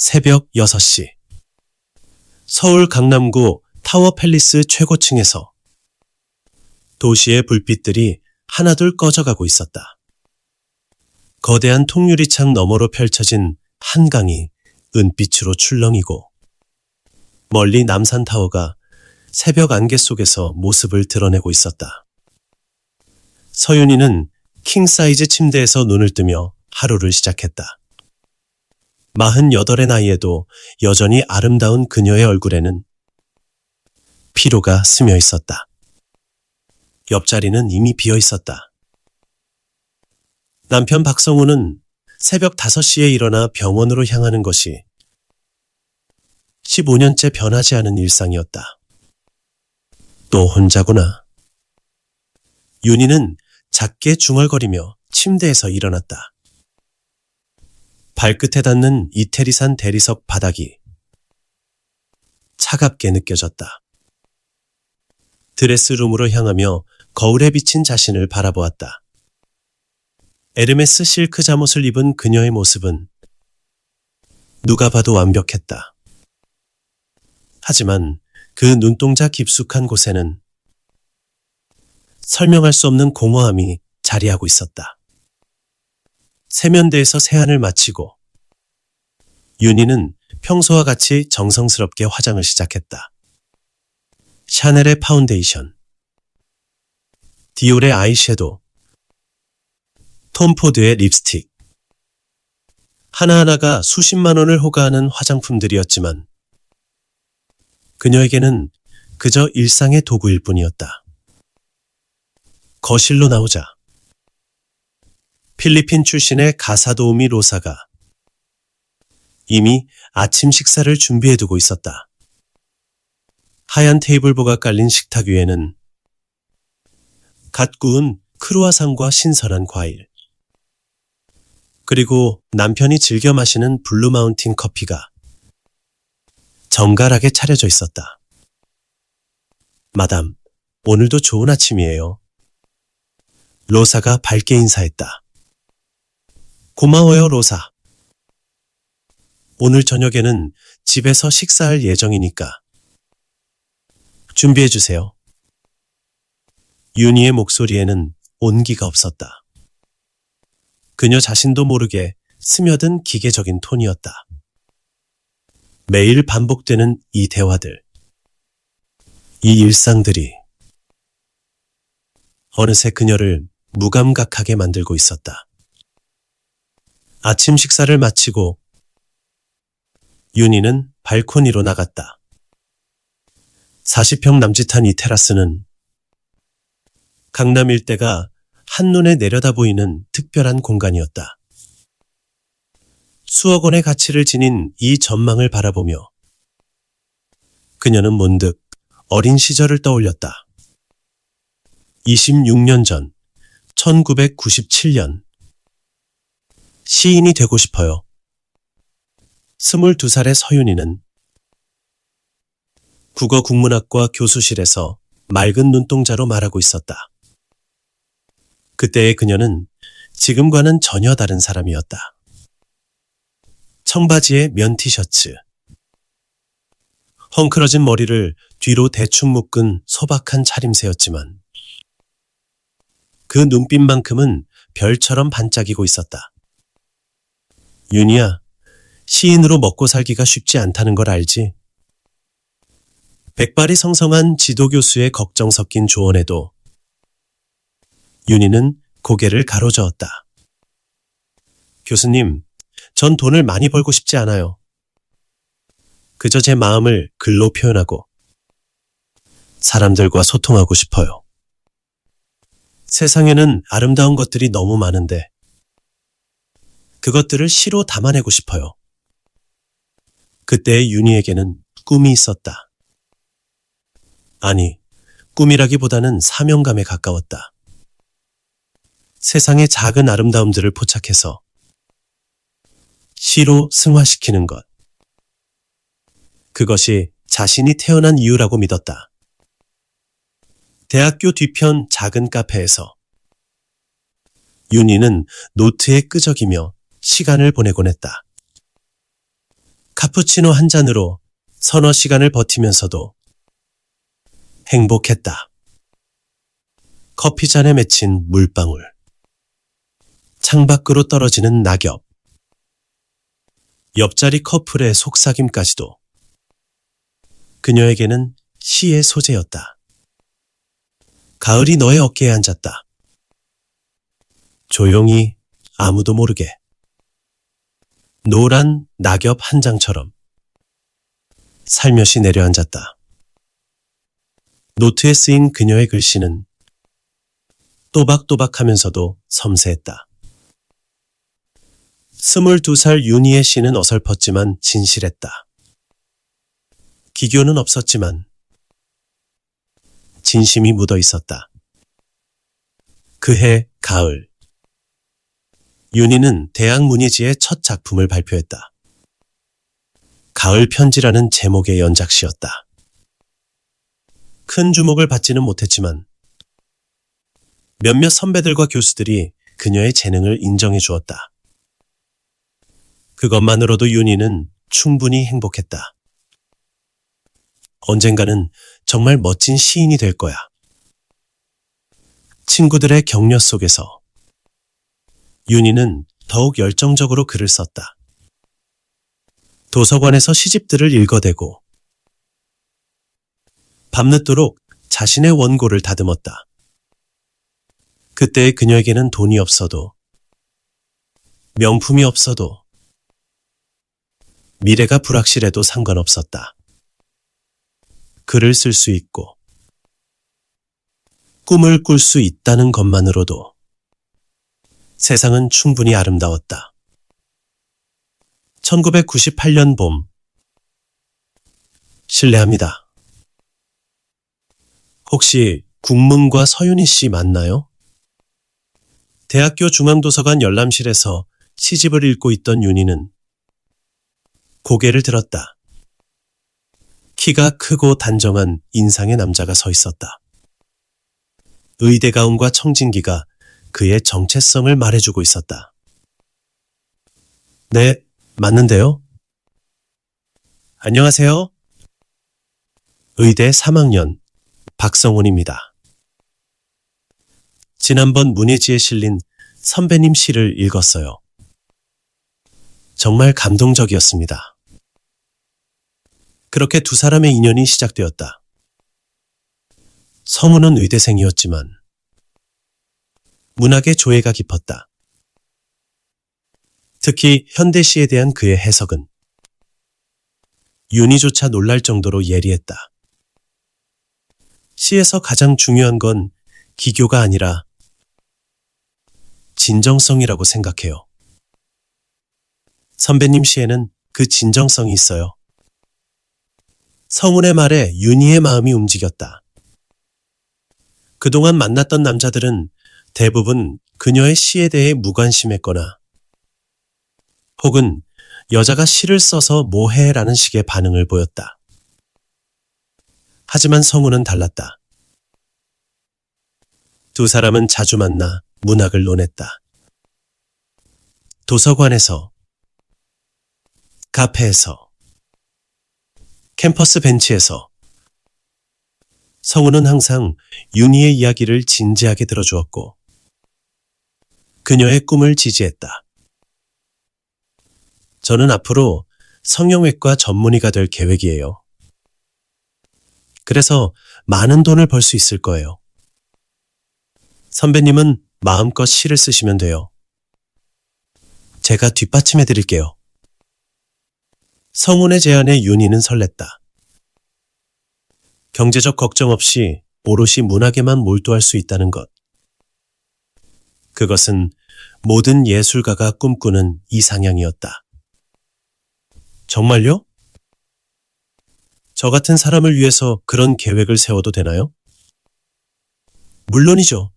새벽 6시. 서울 강남구 타워 팰리스 최고층에서 도시의 불빛들이 하나둘 꺼져가고 있었다. 거대한 통유리창 너머로 펼쳐진 한강이 은빛으로 출렁이고 멀리 남산타워가 새벽 안개 속에서 모습을 드러내고 있었다. 서윤이는 킹사이즈 침대에서 눈을 뜨며 하루를 시작했다. 48의 나이에도 여전히 아름다운 그녀의 얼굴에는 피로가 스며 있었다. 옆자리는 이미 비어 있었다. 남편 박성우는 새벽 5시에 일어나 병원으로 향하는 것이 15년째 변하지 않은 일상이었다. 또 혼자구나. 윤희는 작게 중얼거리며 침대에서 일어났다. 발끝에 닿는 이태리산 대리석 바닥이 차갑게 느껴졌다. 드레스룸으로 향하며 거울에 비친 자신을 바라보았다. 에르메스 실크 잠옷을 입은 그녀의 모습은 누가 봐도 완벽했다. 하지만 그 눈동자 깊숙한 곳에는 설명할 수 없는 공허함이 자리하고 있었다. 세면대에서 세안을 마치고 윤희는 평소와 같이 정성스럽게 화장을 시작했다. 샤넬의 파운데이션, 디올의 아이섀도우, 톰 포드의 립스틱. 하나하나가 수십만 원을 호가하는 화장품들이었지만 그녀에게는 그저 일상의 도구일 뿐이었다. 거실로 나오자 필리핀 출신의 가사도우미 로사가 이미 아침 식사를 준비해두고 있었다. 하얀 테이블보가 깔린 식탁 위에는 갓 구운 크루아상과 신선한 과일, 그리고 남편이 즐겨 마시는 블루마운틴 커피가 정갈하게 차려져 있었다. 마담, 오늘도 좋은 아침이에요. 로사가 밝게 인사했다. 고마워요, 로사. 오늘 저녁에는 집에서 식사할 예정이니까 준비해주세요. 윤희의 목소리에는 온기가 없었다. 그녀 자신도 모르게 스며든 기계적인 톤이었다. 매일 반복되는 이 대화들, 이 일상들이 어느새 그녀를 무감각하게 만들고 있었다. 아침 식사를 마치고 윤희는 발코니로 나갔다. 40평 남짓한 이 테라스는 강남 일대가 한눈에 내려다 보이는 특별한 공간이었다. 수억 원의 가치를 지닌 이 전망을 바라보며 그녀는 문득 어린 시절을 떠올렸다. 26년 전, 1997년. 시인이 되고 싶어요. 22살의 서윤이는 국어국문학과 교수실에서 맑은 눈동자로 말하고 있었다. 그때의 그녀는 지금과는 전혀 다른 사람이었다. 청바지에 면 티셔츠, 헝클어진 머리를 뒤로 대충 묶은 소박한 차림새였지만 그 눈빛만큼은 별처럼 반짝이고 있었다. 윤희야, 시인으로 먹고 살기가 쉽지 않다는 걸 알지? 백발이 성성한 지도교수의 걱정 섞인 조언에도 윤희는 고개를 가로저었다. 교수님, 전 돈을 많이 벌고 싶지 않아요. 그저 제 마음을 글로 표현하고 사람들과 소통하고 싶어요. 세상에는 아름다운 것들이 너무 많은데 그것들을 시로 담아내고 싶어요. 그때의 윤희에게는 꿈이 있었다. 아니, 꿈이라기보다는 사명감에 가까웠다. 세상의 작은 아름다움들을 포착해서 시로 승화시키는 것. 그것이 자신이 태어난 이유라고 믿었다. 대학교 뒤편 작은 카페에서 윤희는 노트에 끄적이며 시간을 보내곤 했다. 카푸치노 한 잔으로 서너 시간을 버티면서도 행복했다. 커피잔에 맺힌 물방울, 창밖으로 떨어지는 낙엽, 옆자리 커플의 속삭임까지도 그녀에게는 시의 소재였다. 가을이 너의 어깨에 앉았다. 조용히 아무도 모르게. 노란 낙엽 한 장처럼 살며시 내려앉았다. 노트에 쓰인 그녀의 글씨는 또박또박하면서도 섬세했다. 22살 윤희의 시는 어설펐지만 진실했다. 기교는 없었지만 진심이 묻어 있었다. 그해 가을, 윤희는 대학 문예지의 첫 작품을 발표했다. 가을 편지라는 제목의 연작시였다. 큰 주목을 받지는 못했지만 몇몇 선배들과 교수들이 그녀의 재능을 인정해 주었다. 그것만으로도 윤희는 충분히 행복했다. 언젠가는 정말 멋진 시인이 될 거야. 친구들의 격려 속에서 윤희는 더욱 열정적으로 글을 썼다. 도서관에서 시집들을 읽어대고 밤늦도록 자신의 원고를 다듬었다. 그때의 그녀에게는 돈이 없어도, 명품이 없어도, 미래가 불확실해도 상관없었다. 글을 쓸 수 있고 꿈을 꿀 수 있다는 것만으로도 세상은 충분히 아름다웠다. 1998년 봄. 실례합니다. 혹시 국문과 서윤희 씨 맞나요? 대학교 중앙도서관 열람실에서 시집을 읽고 있던 윤희는 고개를 들었다. 키가 크고 단정한 인상의 남자가 서 있었다. 의대 가운과 청진기가 그의 정체성을 말해주고 있었다. 네, 맞는데요? 안녕하세요. 의대 3학년 박성훈입니다. 지난번 문예지에 실린 선배님 시를 읽었어요. 정말 감동적이었습니다. 그렇게 두 사람의 인연이 시작되었다. 성우는 의대생이었지만 문학의 조예가 깊었다. 특히 현대시에 대한 그의 해석은 윤희조차 놀랄 정도로 예리했다. 시에서 가장 중요한 건 기교가 아니라 진정성이라고 생각해요. 선배님 시에는 그 진정성이 있어요. 성훈의 말에 윤희의 마음이 움직였다. 그동안 만났던 남자들은 대부분 그녀의 시에 대해 무관심했거나 혹은 여자가 시를 써서 뭐해라는 식의 반응을 보였다. 하지만 성훈은 달랐다. 두 사람은 자주 만나 문학을 논했다. 도서관에서, 카페에서, 캠퍼스 벤치에서 성우는 항상 윤희의 이야기를 진지하게 들어주었고 그녀의 꿈을 지지했다. 저는 앞으로 성형외과 전문의가 될 계획이에요. 그래서 많은 돈을 벌 수 있을 거예요. 선배님은 마음껏 시를 쓰시면 돼요. 제가 뒷받침해 드릴게요. 성훈의 제안에 윤희는 설렜다. 경제적 걱정 없이 오롯이 문학에만 몰두할 수 있다는 것. 그것은 모든 예술가가 꿈꾸는 이상향이었다. 정말요? 저 같은 사람을 위해서 그런 계획을 세워도 되나요? 물론이죠.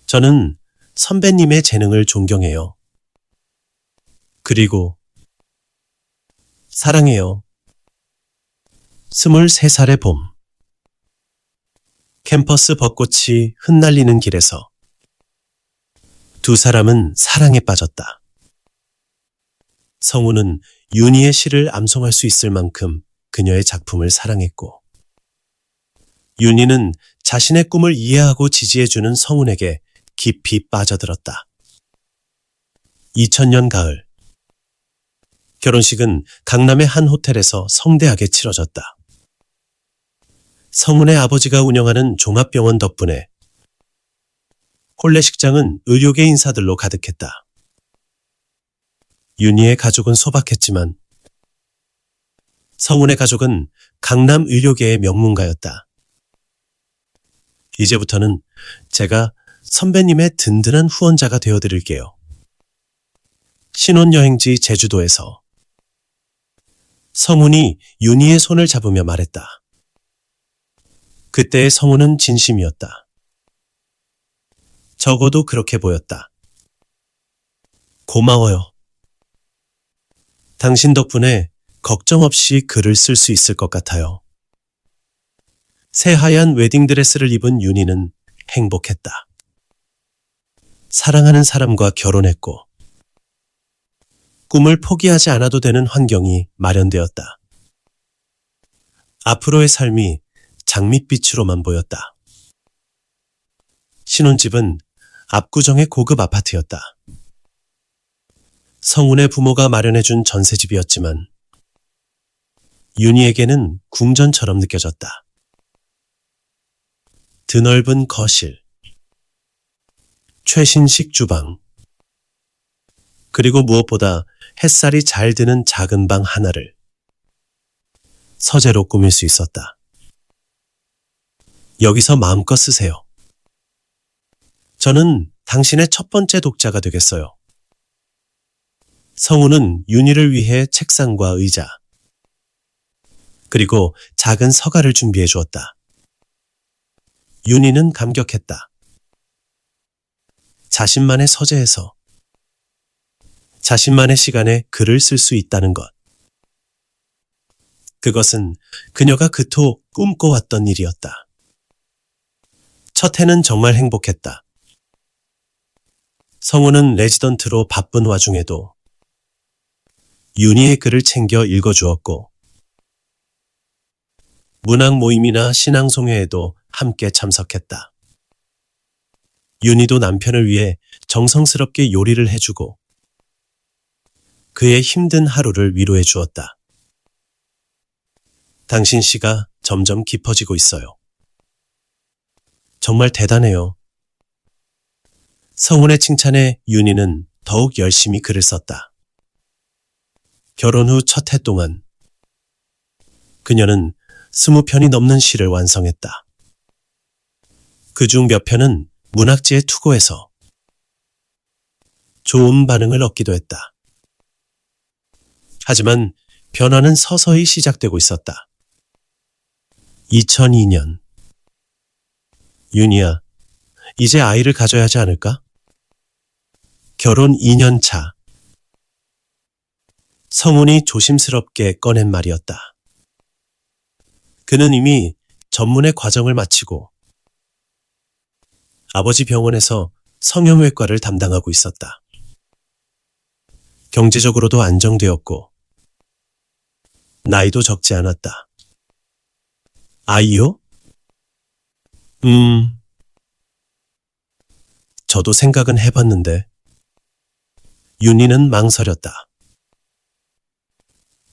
저는 선배님의 재능을 존경해요. 그리고 사랑해요. 23살의 봄. 캠퍼스 벚꽃이 흩날리는 길에서 두 사람은 사랑에 빠졌다. 성우는 윤희의 시를 암송할 수 있을 만큼 그녀의 작품을 사랑했고, 윤희는 자신의 꿈을 이해하고 지지해주는 성운에게 깊이 빠져들었다. 2000년 가을, 결혼식은 강남의 한 호텔에서 성대하게 치러졌다. 성운의 아버지가 운영하는 종합병원 덕분에 혼례식장은 의료계 인사들로 가득했다. 윤희의 가족은 소박했지만 성운의 가족은 강남 의료계의 명문가였다. 이제부터는 제가 선배님의 든든한 후원자가 되어드릴게요. 신혼여행지 제주도에서 성운이 윤희의 손을 잡으며 말했다. 그때의 성운은 진심이었다. 적어도 그렇게 보였다. 고마워요. 당신 덕분에 걱정 없이 글을 쓸 수 있을 것 같아요. 새하얀 웨딩드레스를 입은 윤희는 행복했다. 사랑하는 사람과 결혼했고 꿈을 포기하지 않아도 되는 환경이 마련되었다. 앞으로의 삶이 장밋빛으로만 보였다. 신혼집은 압구정의 고급 아파트였다. 성운의 부모가 마련해준 전세집이었지만 윤희에게는 궁전처럼 느껴졌다. 드넓은 거실, 최신식 주방, 그리고 무엇보다 햇살이 잘 드는 작은 방 하나를 서재로 꾸밀 수 있었다. 여기서 마음껏 쓰세요. 저는 당신의 첫 번째 독자가 되겠어요. 성운은 윤희를 위해 책상과 의자, 그리고 작은 서가를 준비해 주었다. 윤희는 감격했다. 자신만의 서재에서 자신만의 시간에 글을 쓸 수 있다는 것. 그것은 그녀가 그토록 꿈꿔왔던 일이었다. 첫 해는 정말 행복했다. 성운은 레지던트로 바쁜 와중에도 윤희의 글을 챙겨 읽어주었고 문학 모임이나 신앙송회에도 함께 참석했다. 윤희도 남편을 위해 정성스럽게 요리를 해주고 그의 힘든 하루를 위로해 주었다. 당신 시가 점점 깊어지고 있어요. 정말 대단해요. 성운의 칭찬에 윤희는 더욱 열심히 글을 썼다. 결혼 후 첫 해 동안 그녀는 20편이 넘는 시를 완성했다. 그중 몇 편은 문학지에 투고해서 좋은 반응을 얻기도 했다. 하지만 변화는 서서히 시작되고 있었다. 2002년, 윤희야, 이제 아이를 가져야 하지 않을까? 결혼 2년 차. 성운이 조심스럽게 꺼낸 말이었다. 그는 이미 전문의 과정을 마치고 아버지 병원에서 성형외과를 담당하고 있었다. 경제적으로도 안정되었고 나이도 적지 않았다. 아이요? 저도 생각은 해봤는데 윤희는 망설였다.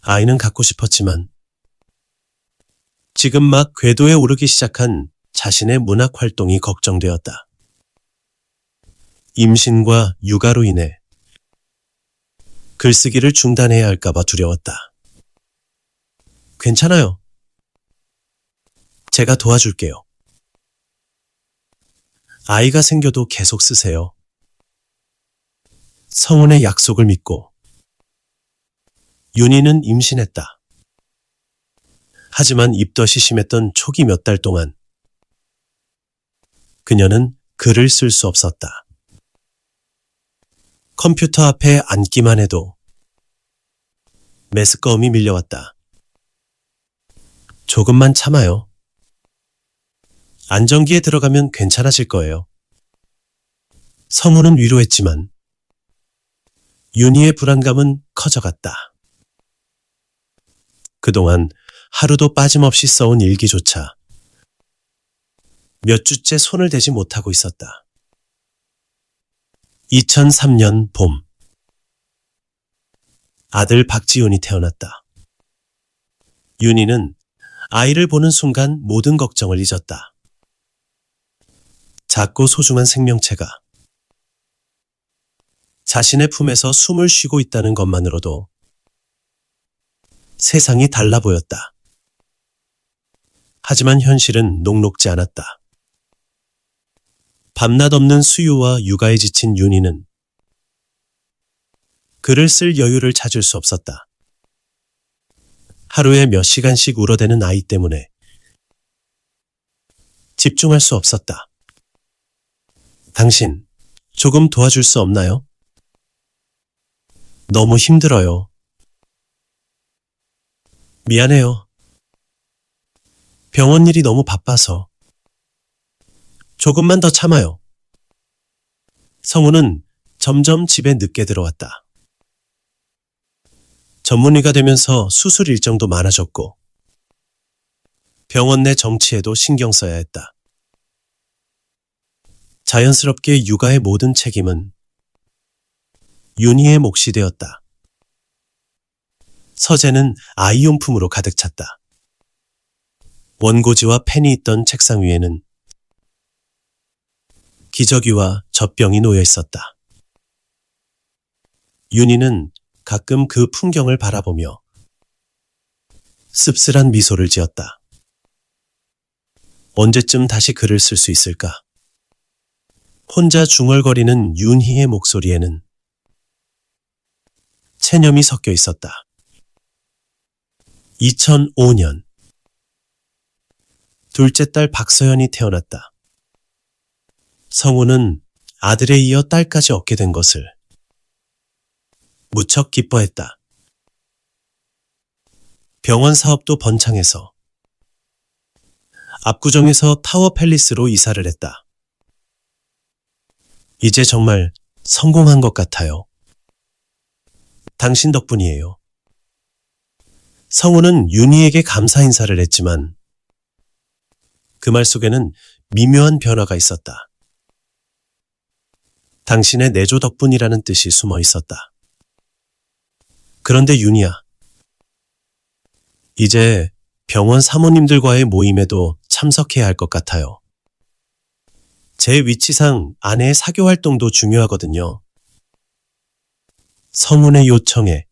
아이는 갖고 싶었지만 지금 막 궤도에 오르기 시작한 자신의 문학 활동이 걱정되었다. 임신과 육아로 인해 글쓰기를 중단해야 할까봐 두려웠다. 괜찮아요. 제가 도와줄게요. 아이가 생겨도 계속 쓰세요. 성운의 약속을 믿고 윤희는 임신했다. 하지만 입덧이 심했던 초기 몇 달 동안 그녀는 글을 쓸 수 없었다. 컴퓨터 앞에 앉기만 해도 메스꺼움이 밀려왔다. 조금만 참아요. 안정기에 들어가면 괜찮아질 거예요. 성운은 위로했지만 윤희의 불안감은 커져갔다. 그동안 하루도 빠짐없이 써온 일기조차 몇 주째 손을 대지 못하고 있었다. 2003년 봄. 아들 박지윤이 태어났다. 윤희는 아이를 보는 순간 모든 걱정을 잊었다. 작고 소중한 생명체가 자신의 품에서 숨을 쉬고 있다는 것만으로도 세상이 달라 보였다. 하지만 현실은 녹록지 않았다. 밤낮 없는 수유와 육아에 지친 윤희는 글을 쓸 여유를 찾을 수 없었다. 하루에 몇 시간씩 울어대는 아이 때문에 집중할 수 없었다. 당신, 조금 도와줄 수 없나요? 너무 힘들어요. 미안해요. 병원 일이 너무 바빠서. 조금만 더 참아요. 성우는 점점 집에 늦게 들어왔다. 전문의가 되면서 수술 일정도 많아졌고 병원 내 정치에도 신경 써야 했다. 자연스럽게 육아의 모든 책임은 윤희의 몫이 되었다. 서재는 아이용품으로 가득 찼다. 원고지와 펜이 있던 책상 위에는 기저귀와 젖병이 놓여 있었다. 윤희는 가끔 그 풍경을 바라보며 씁쓸한 미소를 지었다. 언제쯤 다시 글을 쓸 수 있을까? 혼자 중얼거리는 윤희의 목소리에는 체념이 섞여 있었다. 2005년 둘째 딸 박서연이 태어났다. 성우는 아들에 이어 딸까지 얻게 된 것을 무척 기뻐했다. 병원 사업도 번창해서 압구정에서 타워 팰리스로 이사를 했다. 이제 정말 성공한 것 같아요. 당신 덕분이에요. 성우는 윤희에게 감사 인사를 했지만 그 말 속에는 미묘한 변화가 있었다. 당신의 내조 덕분이라는 뜻이 숨어 있었다. 그런데 윤희야, 이제 병원 사모님들과의 모임에도 참석해야 할 것 같아요. 제 위치상 아내의 사교 활동도 중요하거든요. 성운의 요청에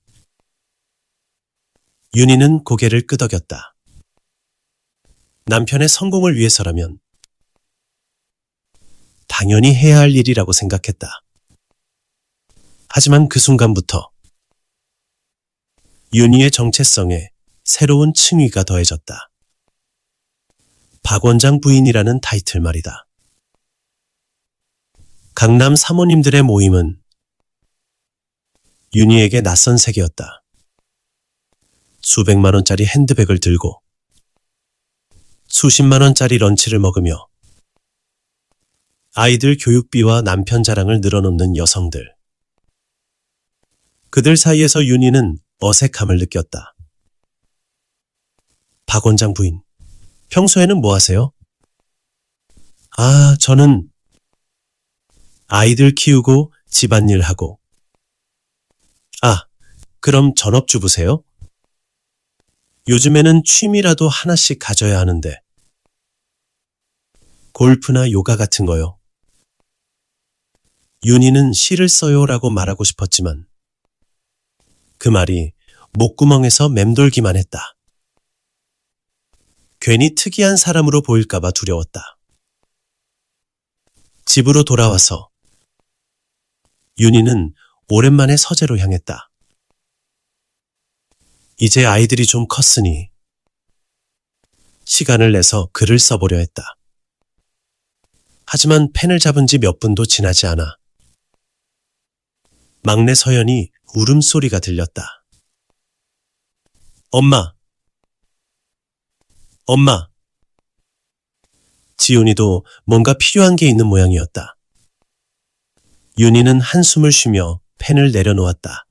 윤희는 고개를 끄덕였다. 남편의 성공을 위해서라면 당연히 해야 할 일이라고 생각했다. 하지만 그 순간부터 윤희의 정체성에 새로운 층위가 더해졌다. 박 원장 부인이라는 타이틀 말이다. 강남 사모님들의 모임은 윤희에게 낯선 세계였다. 수백만 원짜리 핸드백을 들고 수십만 원짜리 런치를 먹으며 아이들 교육비와 남편 자랑을 늘어놓는 여성들. 그들 사이에서 윤희는 어색함을 느꼈다. 박 원장 부인, 평소에는 뭐 하세요? 저는 아이들 키우고 집안일 하고. 그럼 전업주부세요? 요즘에는 취미라도 하나씩 가져야 하는데. 골프나 요가 같은 거요. 윤희는 시를 써요라고 말하고 싶었지만 그 말이 목구멍에서 맴돌기만 했다. 괜히 특이한 사람으로 보일까봐 두려웠다. 집으로 돌아와서 윤희는 오랜만에 서재로 향했다. 이제 아이들이 좀 컸으니 시간을 내서 글을 써보려 했다. 하지만 펜을 잡은 지 몇 분도 지나지 않아 막내 서연이 울음소리가 들렸다. 엄마! 엄마! 지훈이도 뭔가 필요한 게 있는 모양이었다. 윤희는 한숨을 쉬며 펜을 내려놓았다.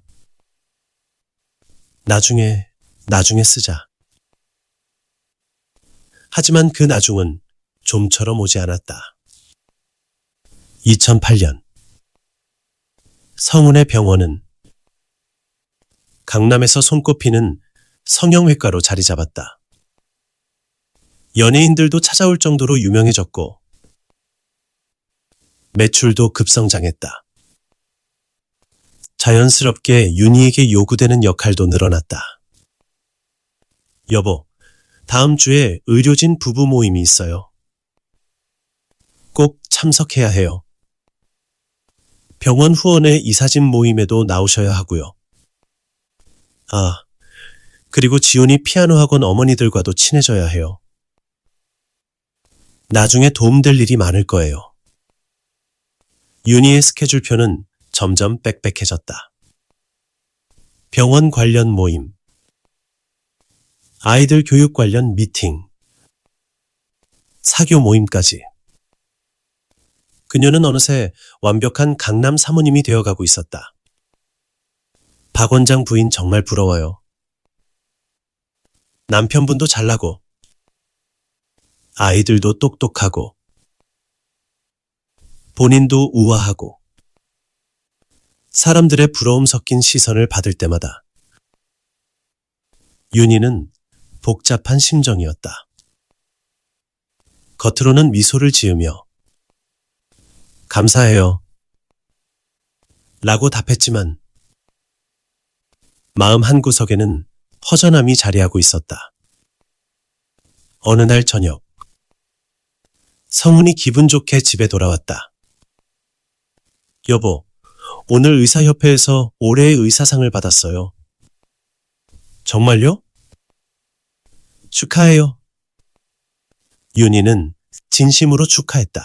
나중에 쓰자. 하지만 그 나중은 좀처럼 오지 않았다. 2008년 성운의 병원은 강남에서 손꼽히는 성형외과로 자리 잡았다. 연예인들도 찾아올 정도로 유명해졌고 매출도 급성장했다. 자연스럽게 윤희에게 요구되는 역할도 늘어났다. 여보, 다음 주에 의료진 부부 모임이 있어요. 꼭 참석해야 해요. 병원 후원의 이사짐 모임에도 나오셔야 하고요. 아, 그리고 지훈이 피아노 학원 어머니들과도 친해져야 해요. 나중에 도움될 일이 많을 거예요. 윤희의 스케줄표는 점점 빽빽해졌다. 병원 관련 모임, 아이들 교육 관련 미팅, 사교 모임까지. 그녀는 어느새 완벽한 강남 사모님이 되어가고 있었다. 박 원장 부인 정말 부러워요. 남편분도 잘나고 아이들도 똑똑하고 본인도 우아하고 사람들의 부러움 섞인 시선을 받을 때마다 윤희는 복잡한 심정이었다. 겉으로는 미소를 지으며 감사해요 라고 답했지만 마음 한구석에는 허전함이 자리하고 있었다. 어느 날 저녁 성훈이 기분 좋게 집에 돌아왔다. 여보, 오늘 의사협회에서 올해의 의사상을 받았어요. 정말요? 축하해요. 윤희는 진심으로 축하했다.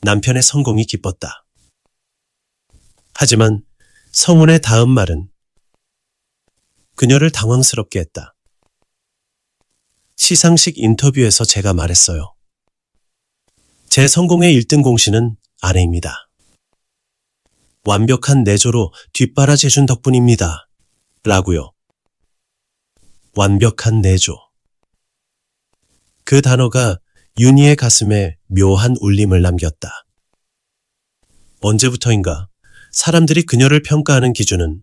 남편의 성공이 기뻤다. 하지만 성훈의 다음 말은 그녀를 당황스럽게 했다. 시상식 인터뷰에서 제가 말했어요. 제 성공의 1등 공신은 아내입니다. 완벽한 내조로 뒷바라지해준 덕분입니다. 라고요. 완벽한 내조. 그 단어가 윤희의 가슴에 묘한 울림을 남겼다. 언제부터인가 사람들이 그녀를 평가하는 기준은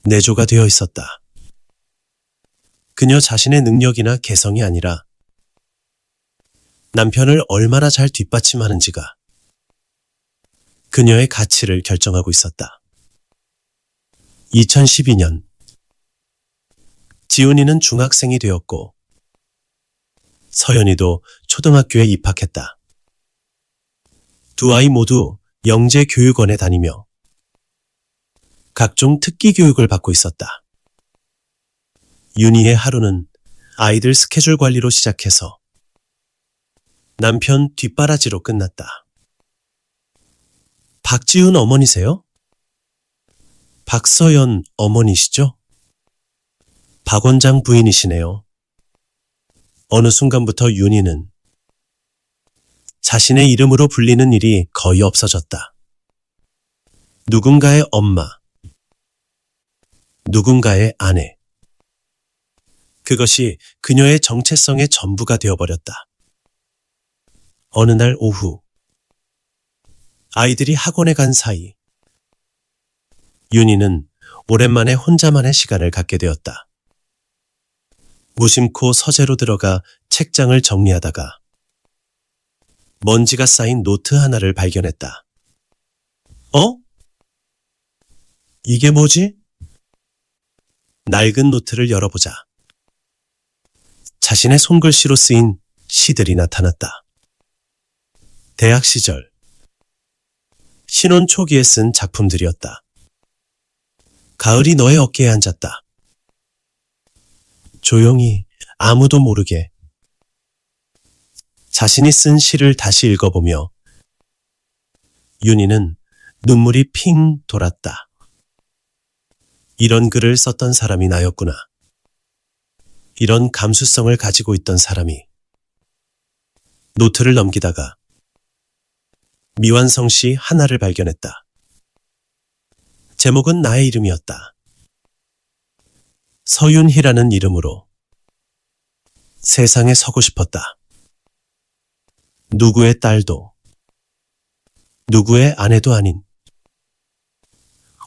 내조가 되어 있었다. 그녀 자신의 능력이나 개성이 아니라 남편을 얼마나 잘 뒷받침하는지가 그녀의 가치를 결정하고 있었다. 2012년 지훈이는 중학생이 되었고 서연이도 초등학교에 입학했다. 두 아이 모두 영재교육원에 다니며 각종 특기 교육을 받고 있었다. 윤희의 하루는 아이들 스케줄 관리로 시작해서 남편 뒷바라지로 끝났다. 박지훈 어머니세요? 박서연 어머니시죠? 박 원장 부인이시네요. 어느 순간부터 윤희는 자신의 이름으로 불리는 일이 거의 없어졌다. 누군가의 엄마, 누군가의 아내. 그것이 그녀의 정체성의 전부가 되어버렸다. 어느 날 오후, 아이들이 학원에 간 사이, 윤희는 오랜만에 혼자만의 시간을 갖게 되었다. 무심코 서재로 들어가 책장을 정리하다가 먼지가 쌓인 노트 하나를 발견했다. 어? 이게 뭐지? 낡은 노트를 열어보자. 자신의 손글씨로 쓰인 시들이 나타났다. 대학 시절, 신혼 초기에 쓴 작품들이었다. 가을이 너의 어깨에 앉았다. 조용히 아무도 모르게 자신이 쓴 시를 다시 읽어보며 윤희는 눈물이 핑 돌았다. 이런 글을 썼던 사람이 나였구나. 이런 감수성을 가지고 있던 사람이. 노트를 넘기다가 미완성 시 하나를 발견했다. 제목은 나의 이름이었다. 서윤희라는 이름으로 세상에 서고 싶었다. 누구의 딸도, 누구의 아내도 아닌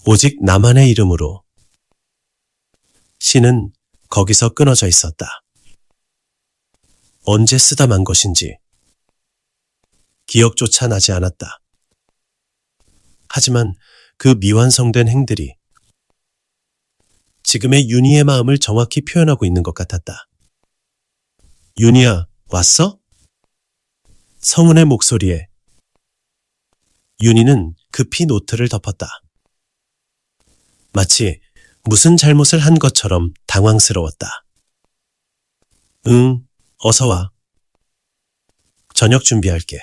오직 나만의 이름으로 시는 거기서 끊어져 있었다. 언제 쓰다 만 것인지 기억조차 나지 않았다. 하지만 그 미완성된 행들이 지금의 윤희의 마음을 정확히 표현하고 있는 것 같았다. 윤희야, 왔어? 성은의 목소리에 윤희는 급히 노트를 덮었다. 마치 무슨 잘못을 한 것처럼 당황스러웠다. 응, 어서 와. 저녁 준비할게.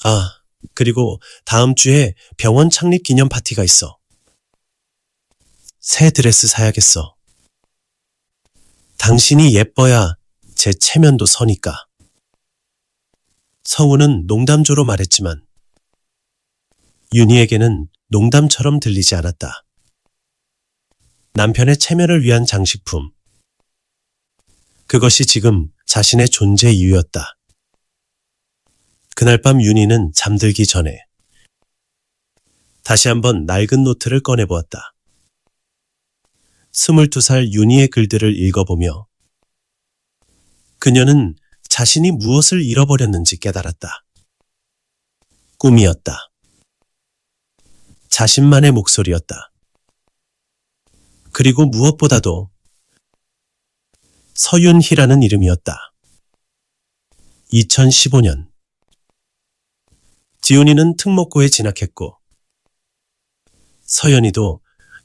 아, 그리고 다음 주에 병원 창립 기념 파티가 있어. 새 드레스 사야겠어. 당신이 예뻐야 제 체면도 서니까. 성우는 농담조로 말했지만 윤희에게는 농담처럼 들리지 않았다. 남편의 체면을 위한 장식품. 그것이 지금 자신의 존재 이유였다. 그날 밤 윤희는 잠들기 전에 다시 한번 낡은 노트를 꺼내보았다. 22살 윤희의 글들을 읽어보며 그녀는 자신이 무엇을 잃어버렸는지 깨달았다. 꿈이었다. 자신만의 목소리였다. 그리고 무엇보다도 서윤희라는 이름이었다. 2015년 지훈이는 특목고에 진학했고 서연이도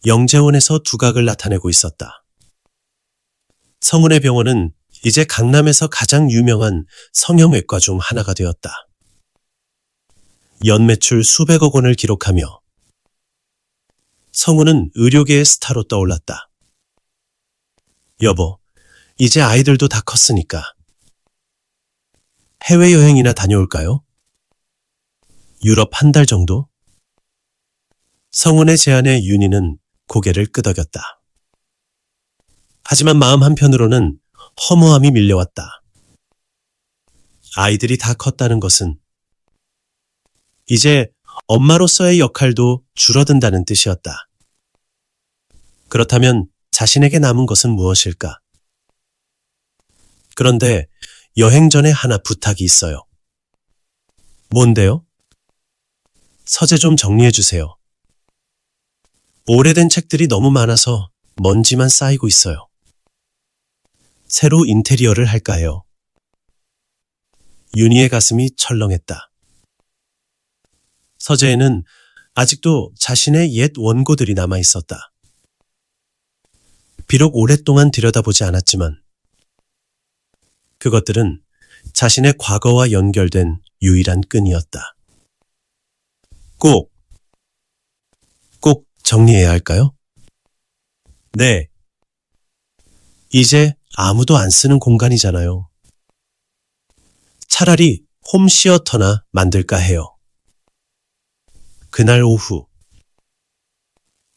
영재원에서 두각을 나타내고 있었다. 성은의 병원은 이제 강남에서 가장 유명한 성형외과 중 하나가 되었다. 연매출 수백억 원을 기록하며 성우는 의료계의 스타로 떠올랐다. 여보, 이제 아이들도 다 컸으니까 해외여행이나 다녀올까요? 유럽 한 달 정도? 성훈의 제안에 윤희는 고개를 끄덕였다. 하지만 마음 한편으로는 허무함이 밀려왔다. 아이들이 다 컸다는 것은 이제 엄마로서의 역할도 줄어든다는 뜻이었다. 그렇다면 자신에게 남은 것은 무엇일까? 그런데 여행 전에 하나 부탁이 있어요. 뭔데요? 서재 좀 정리해 주세요. 오래된 책들이 너무 많아서 먼지만 쌓이고 있어요. 새로 인테리어를 할까 해요. 윤희의 가슴이 철렁했다. 서재에는 아직도 자신의 옛 원고들이 남아 있었다. 비록 오랫동안 들여다보지 않았지만 그것들은 자신의 과거와 연결된 유일한 끈이었다. 꼭 정리해야 할까요? 네. 이제 아무도 안 쓰는 공간이잖아요. 차라리 홈시어터나 만들까 해요. 그날 오후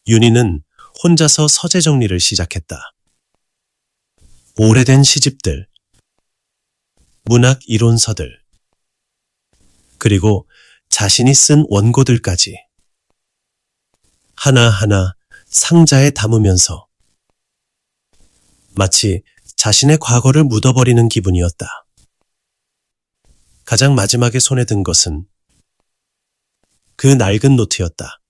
윤희는 혼자서 서재 정리를 시작했다. 오래된 시집들, 문학 이론서들, 그리고 자신이 쓴 원고들까지 하나하나 상자에 담으면서 마치 자신의 과거를 묻어버리는 기분이었다. 가장 마지막에 손에 든 것은 그 낡은 노트였다.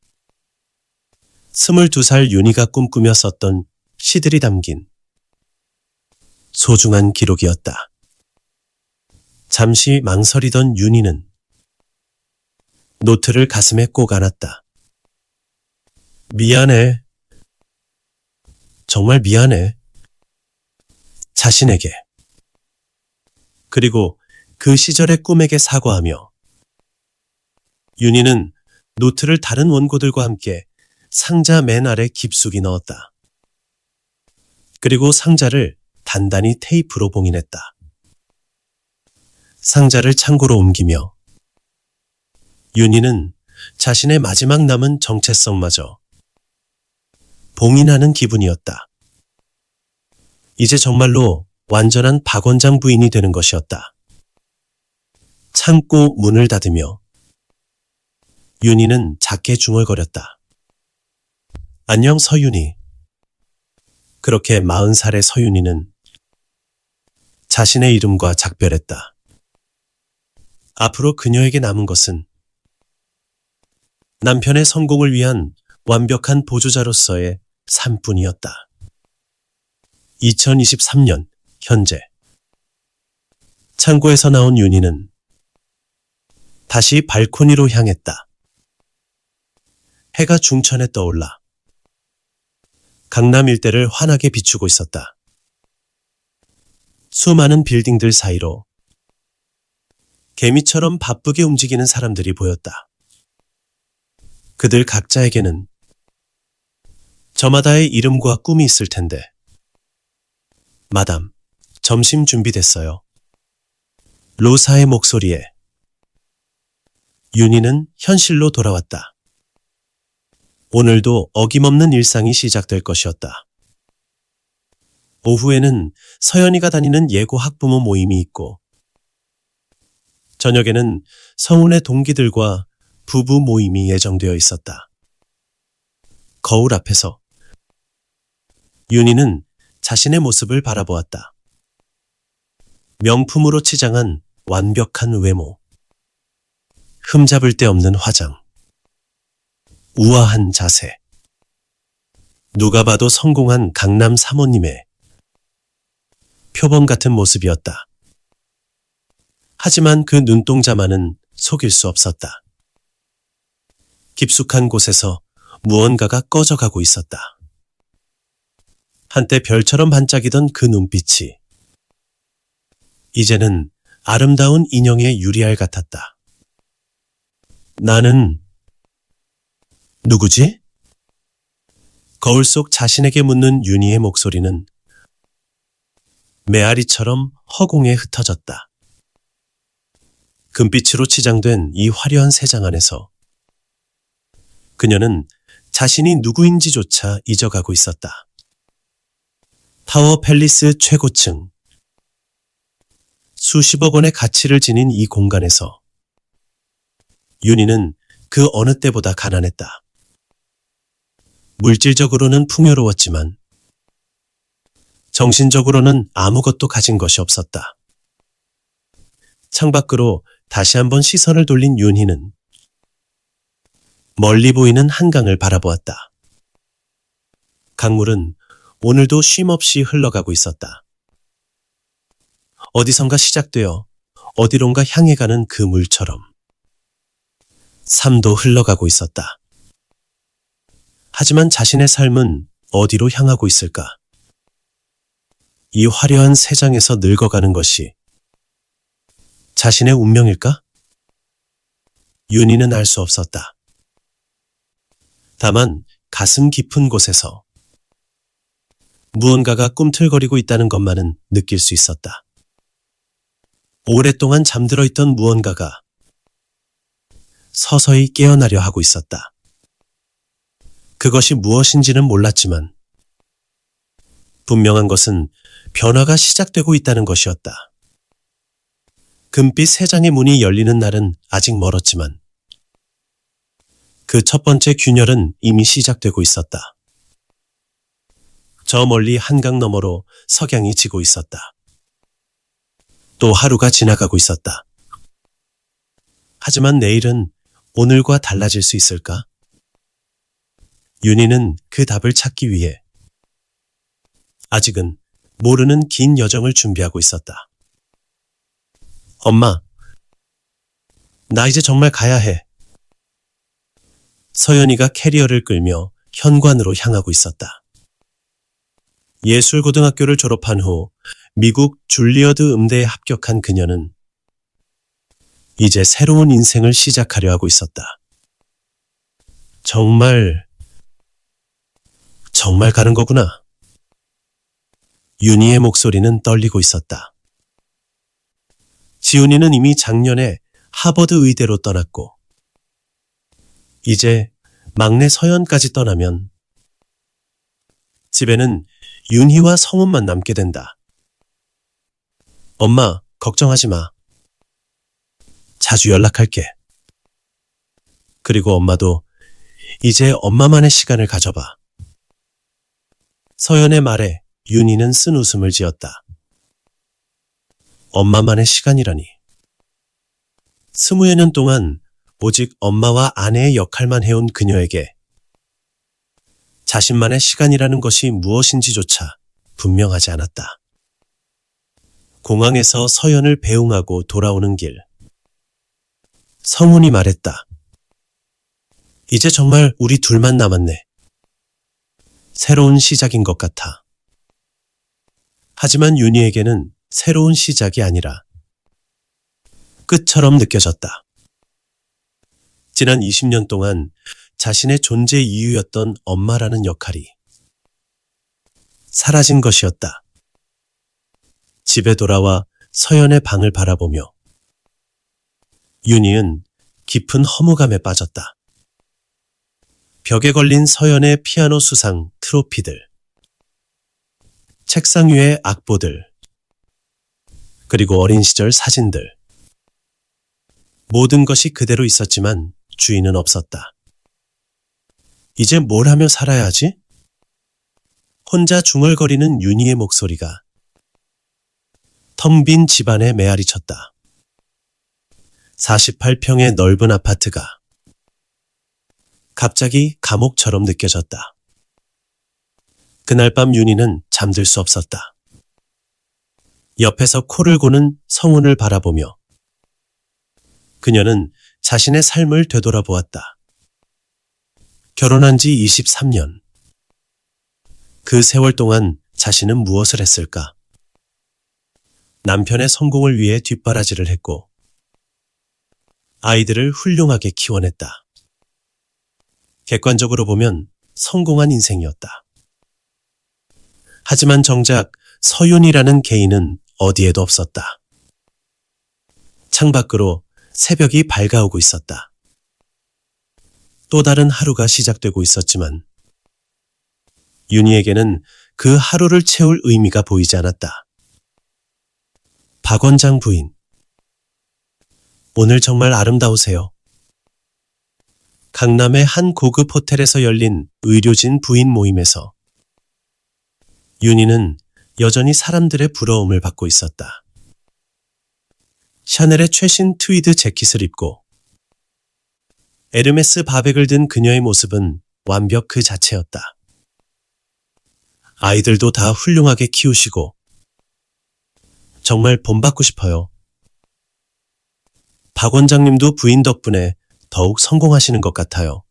22살 윤희가 꿈꾸며 썼던 시들이 담긴 소중한 기록이었다. 잠시 망설이던 윤희는 노트를 가슴에 꼭 안았다. 미안해. 정말 미안해. 자신에게. 그리고 그 시절의 꿈에게 사과하며 윤희는 노트를 다른 원고들과 함께 상자 맨 아래 깊숙이 넣었다. 그리고 상자를 단단히 테이프로 봉인했다. 상자를 창고로 옮기며 윤희는 자신의 마지막 남은 정체성마저 봉인하는 기분이었다. 이제 정말로 완전한 박 원장 부인이 되는 것이었다. 참고 문을 닫으며 윤희는 작게 중얼거렸다. 안녕 서윤희. 그렇게 40살의 서윤희는 자신의 이름과 작별했다. 앞으로 그녀에게 남은 것은 남편의 성공을 위한 완벽한 보조자로서의 삶뿐이었다. 2023년 현재 창고에서 나온 윤희는 다시 발코니로 향했다. 해가 중천에 떠올라 강남 일대를 환하게 비추고 있었다. 수많은 빌딩들 사이로 개미처럼 바쁘게 움직이는 사람들이 보였다. 그들 각자에게는 저마다의 이름과 꿈이 있을 텐데. 마담, 점심 준비됐어요. 로사의 목소리에 윤희는 현실로 돌아왔다. 오늘도 어김없는 일상이 시작될 것이었다. 오후에는 서연이가 다니는 예고 학부모 모임이 있고 저녁에는 성운의 동기들과 부부 모임이 예정되어 있었다. 거울 앞에서 윤희는 자신의 모습을 바라보았다. 명품으로 치장한 완벽한 외모, 흠잡을 데 없는 화장, 우아한 자세. 누가 봐도 성공한 강남 사모님의 표범 같은 모습이었다. 하지만 그 눈동자만은 속일 수 없었다. 깊숙한 곳에서 무언가가 꺼져가고 있었다. 한때 별처럼 반짝이던 그 눈빛이 이제는 아름다운 인형의 유리알 같았다. 나는 누구지? 거울 속 자신에게 묻는 윤희의 목소리는 메아리처럼 허공에 흩어졌다. 금빛으로 치장된 이 화려한 세상 안에서 그녀는 자신이 누구인지조차 잊어가고 있었다. 타워 팰리스 최고층. 수십억 원의 가치를 지닌 이 공간에서 윤희는 그 어느 때보다 가난했다. 물질적으로는 풍요로웠지만 정신적으로는 아무것도 가진 것이 없었다. 창밖으로 다시 한번 시선을 돌린 윤희는 멀리 보이는 한강을 바라보았다. 강물은 오늘도 쉼없이 흘러가고 있었다. 어디선가 시작되어 어디론가 향해 가는 그 물처럼 삶도 흘러가고 있었다. 하지만 자신의 삶은 어디로 향하고 있을까? 이 화려한 세상에서 늙어가는 것이 자신의 운명일까? 윤희는 알 수 없었다. 다만 가슴 깊은 곳에서 무언가가 꿈틀거리고 있다는 것만은 느낄 수 있었다. 오랫동안 잠들어 있던 무언가가 서서히 깨어나려 하고 있었다. 그것이 무엇인지는 몰랐지만 분명한 것은 변화가 시작되고 있다는 것이었다. 금빛 세 장의 문이 열리는 날은 아직 멀었지만 그 첫 번째 균열은 이미 시작되고 있었다. 저 멀리 한강 너머로 석양이 지고 있었다. 또 하루가 지나가고 있었다. 하지만 내일은 오늘과 달라질 수 있을까? 윤희는 그 답을 찾기 위해 아직은 모르는 긴 여정을 준비하고 있었다. 엄마, 나 이제 정말 가야 해. 서연이가 캐리어를 끌며 현관으로 향하고 있었다. 예술고등학교를 졸업한 후 미국 줄리어드 음대에 합격한 그녀는 이제 새로운 인생을 시작하려 하고 있었다. 정말 가는 거구나. 윤희의 목소리는 떨리고 있었다. 지훈이는 이미 작년에 하버드 의대로 떠났고 이제 막내 서연까지 떠나면 집에는 윤희와 성훈만 남게 된다. 엄마, 걱정하지 마. 자주 연락할게. 그리고 엄마도 이제 엄마만의 시간을 가져봐. 서연의 말에 윤희는 쓴 웃음을 지었다. 엄마만의 시간이라니. 20여 년 동안 오직 엄마와 아내의 역할만 해온 그녀에게 자신만의 시간이라는 것이 무엇인지조차 분명하지 않았다. 공항에서 서연을 배웅하고 돌아오는 길. 성훈이 말했다. 이제 정말 우리 둘만 남았네. 새로운 시작인 것 같아. 하지만 윤희에게는 새로운 시작이 아니라 끝처럼 느껴졌다. 지난 20년 동안 자신의 존재 이유였던 엄마라는 역할이 사라진 것이었다. 집에 돌아와 서연의 방을 바라보며 윤희은 깊은 허무감에 빠졌다. 벽에 걸린 서연의 피아노 수상 트로피들, 책상 위의 악보들, 그리고 어린 시절 사진들. 모든 것이 그대로 있었지만 주인은 없었다. 이제 뭘 하며 살아야 하지? 혼자 중얼거리는 윤희의 목소리가 텅 빈 집안에 메아리 쳤다. 48평의 넓은 아파트가 갑자기 감옥처럼 느껴졌다. 그날 밤 윤희는 잠들 수 없었다. 옆에서 코를 고는 성훈을 바라보며 그녀는 자신의 삶을 되돌아보았다. 결혼한 지 23년. 그 세월 동안 자신은 무엇을 했을까? 남편의 성공을 위해 뒷바라지를 했고 아이들을 훌륭하게 키워냈다. 객관적으로 보면 성공한 인생이었다. 하지만 정작 서윤이라는 개인은 어디에도 없었다. 창밖으로 새벽이 밝아오고 있었다. 또 다른 하루가 시작되고 있었지만 윤희에게는 그 하루를 채울 의미가 보이지 않았다. 박 원장 부인, 오늘 정말 아름다우세요. 강남의 한 고급 호텔에서 열린 의료진 부인 모임에서 윤희는 여전히 사람들의 부러움을 받고 있었다. 샤넬의 최신 트위드 재킷을 입고 에르메스 바백을 든 그녀의 모습은 완벽 그 자체였다. 아이들도 다 훌륭하게 키우시고 정말 본받고 싶어요. 박 원장님도 부인 덕분에 더욱 성공하시는 것 같아요.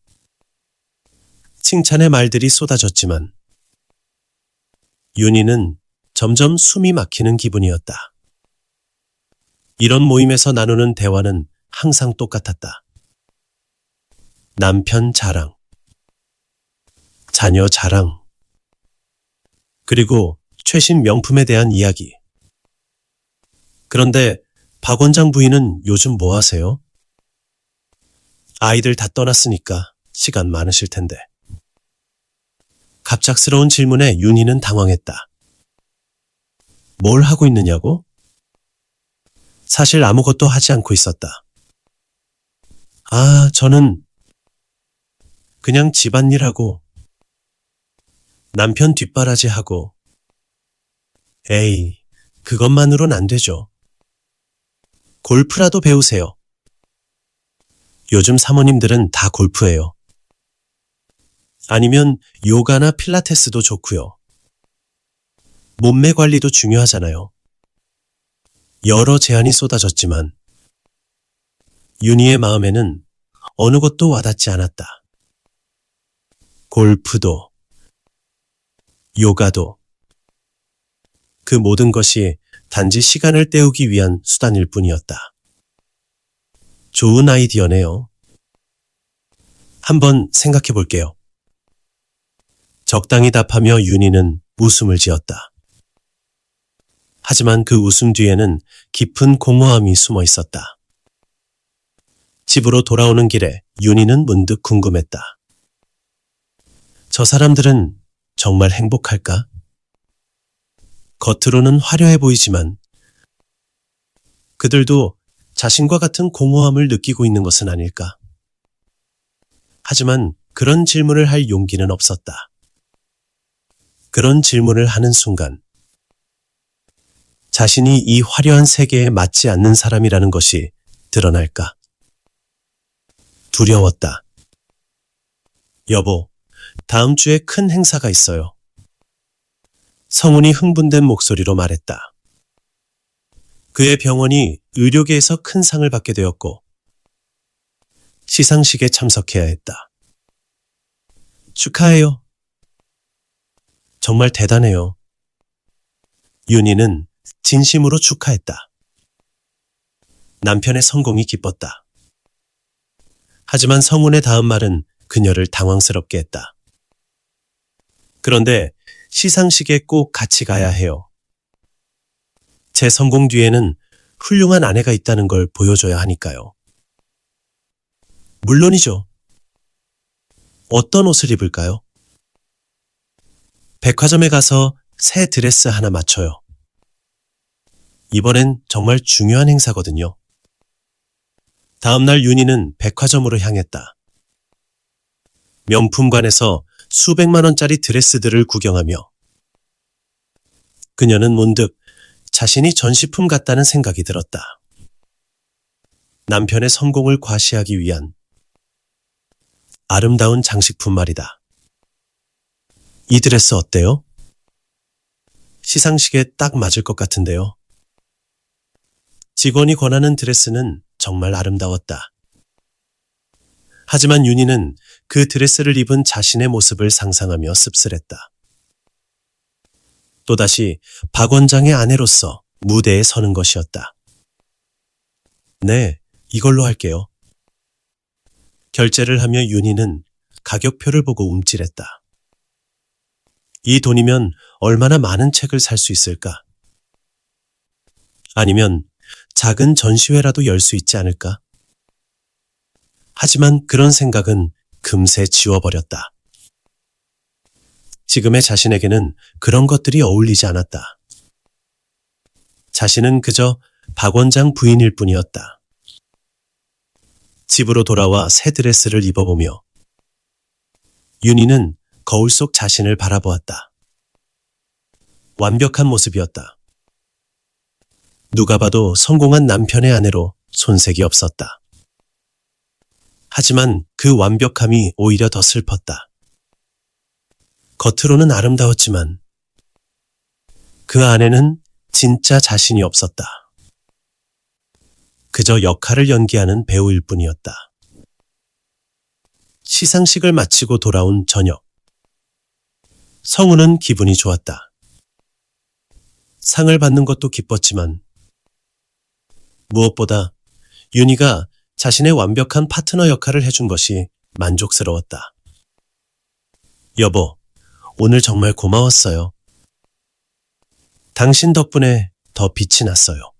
칭찬의 말들이 쏟아졌지만 윤희는 점점 숨이 막히는 기분이었다. 이런 모임에서 나누는 대화는 항상 똑같았다. 남편 자랑, 자녀 자랑, 그리고 최신 명품에 대한 이야기. 그런데 박 원장 부인은 요즘 뭐 하세요? 아이들 다 떠났으니까 시간 많으실 텐데. 갑작스러운 질문에 윤희는 당황했다. 뭘 하고 있느냐고? 사실 아무것도 하지 않고 있었다. 저는 그냥 집안일하고 남편 뒷바라지하고. 에이, 그것만으론 안 되죠. 골프라도 배우세요. 요즘 사모님들은 다 골프해요. 아니면 요가나 필라테스도 좋고요. 몸매 관리도 중요하잖아요. 여러 제안이 쏟아졌지만 윤희의 마음에는 어느 것도 와닿지 않았다. 골프도, 요가도, 그 모든 것이 단지 시간을 때우기 위한 수단일 뿐이었다. 좋은 아이디어네요. 한번 생각해 볼게요. 적당히 답하며 윤희는 웃음을 지었다. 하지만 그 웃음 뒤에는 깊은 공허함이 숨어 있었다. 집으로 돌아오는 길에 윤희는 문득 궁금했다. 저 사람들은 정말 행복할까? 겉으로는 화려해 보이지만 그들도 자신과 같은 공허함을 느끼고 있는 것은 아닐까. 하지만 그런 질문을 할 용기는 없었다. 그런 질문을 하는 순간 자신이 이 화려한 세계에 맞지 않는 사람이라는 것이 드러날까. 두려웠다. 여보, 다음 주에 큰 행사가 있어요. 성훈이 흥분된 목소리로 말했다. 그의 병원이 의료계에서 큰 상을 받게 되었고 시상식에 참석해야 했다. 축하해요. 정말 대단해요. 윤희는 진심으로 축하했다. 남편의 성공이 기뻤다. 하지만 성훈의 다음 말은 그녀를 당황스럽게 했다. 그런데 시상식에 꼭 같이 가야 해요. 제 성공 뒤에는 훌륭한 아내가 있다는 걸 보여줘야 하니까요. 물론이죠. 어떤 옷을 입을까요? 백화점에 가서 새 드레스 하나 맞춰요. 이번엔 정말 중요한 행사거든요. 다음날 윤희는 백화점으로 향했다. 명품관에서 수백만 원짜리 드레스들을 구경하며 그녀는 문득 자신이 전시품 같다는 생각이 들었다. 남편의 성공을 과시하기 위한 아름다운 장식품 말이다. 이 드레스 어때요? 시상식에 딱 맞을 것 같은데요. 직원이 권하는 드레스는 정말 아름다웠다. 하지만 윤희는 그 드레스를 입은 자신의 모습을 상상하며 씁쓸했다. 또다시 박 원장의 아내로서 무대에 서는 것이었다. 네, 이걸로 할게요. 결제를 하며 윤희는 가격표를 보고 움찔했다. 이 돈이면 얼마나 많은 책을 살 수 있을까? 아니면 작은 전시회라도 열 수 있지 않을까? 하지만 그런 생각은 금세 지워버렸다. 지금의 자신에게는 그런 것들이 어울리지 않았다. 자신은 그저 박 원장 부인일 뿐이었다. 집으로 돌아와 새 드레스를 입어보며 윤희는 거울 속 자신을 바라보았다. 완벽한 모습이었다. 누가 봐도 성공한 남편의 아내로 손색이 없었다. 하지만 그 완벽함이 오히려 더 슬펐다. 겉으로는 아름다웠지만 그 안에는 진짜 자신이 없었다. 그저 역할을 연기하는 배우일 뿐이었다. 시상식을 마치고 돌아온 저녁. 성훈은 기분이 좋았다. 상을 받는 것도 기뻤지만 무엇보다 윤희가 자신의 완벽한 파트너 역할을 해준 것이 만족스러웠다. 여보, 오늘 정말 고마웠어요. 당신 덕분에 더 빛이 났어요.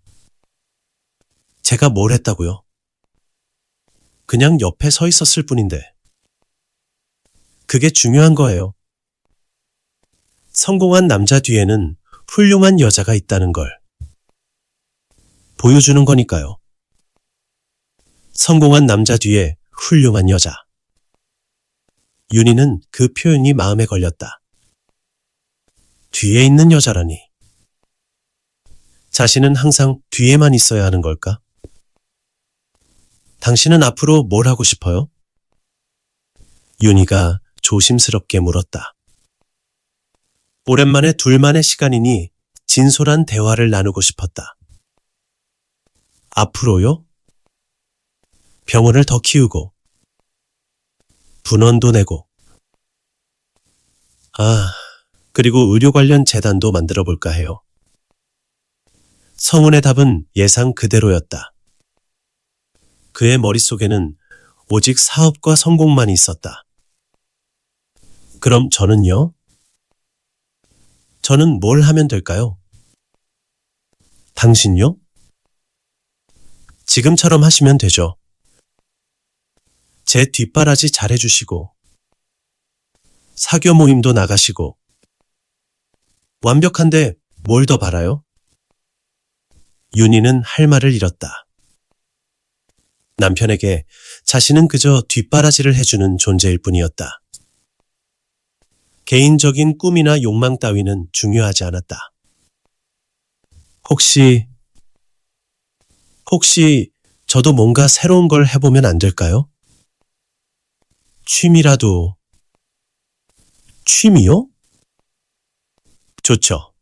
제가 뭘 했다고요? 그냥 옆에 서 있었을 뿐인데. 그게 중요한 거예요. 성공한 남자 뒤에는 훌륭한 여자가 있다는 걸 보여주는 거니까요. 성공한 남자 뒤에 훌륭한 여자. 윤희는 그 표현이 마음에 걸렸다. 뒤에 있는 여자라니. 자신은 항상 뒤에만 있어야 하는 걸까? 당신은 앞으로 뭘 하고 싶어요? 윤희가 조심스럽게 물었다. 오랜만에 둘만의 시간이니 진솔한 대화를 나누고 싶었다. 앞으로요? 병원을 더 키우고 분원도 내고 그리고 의료 관련 재단도 만들어 볼까 해요. 성훈의 답은 예상 그대로였다. 그의 머릿속에는 오직 사업과 성공만 있었다. 그럼 저는요? 저는 뭘 하면 될까요? 당신요? 지금처럼 하시면 되죠. 제 뒷바라지 잘해주시고 사교 모임도 나가시고 완벽한데 뭘 더 바라요? 윤희는 할 말을 잃었다. 남편에게 자신은 그저 뒷바라지를 해주는 존재일 뿐이었다. 개인적인 꿈이나 욕망 따위는 중요하지 않았다. 혹시 저도 뭔가 새로운 걸 해보면 안 될까요? 취미라도. 취미요? 좋죠.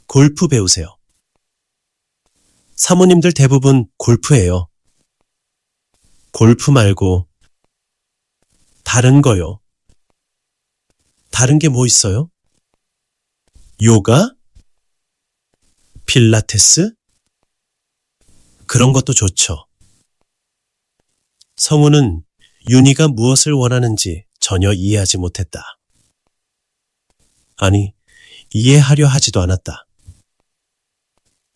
골프 배우세요. 사모님들 대부분 골프해요. 골프 말고 다른 거요. 다른 게 뭐 있어요? 요가? 필라테스? 그런 것도 좋죠. 성우는 윤희가 무엇을 원하는지 전혀 이해하지 못했다. 아니, 이해하려 하지도 않았다.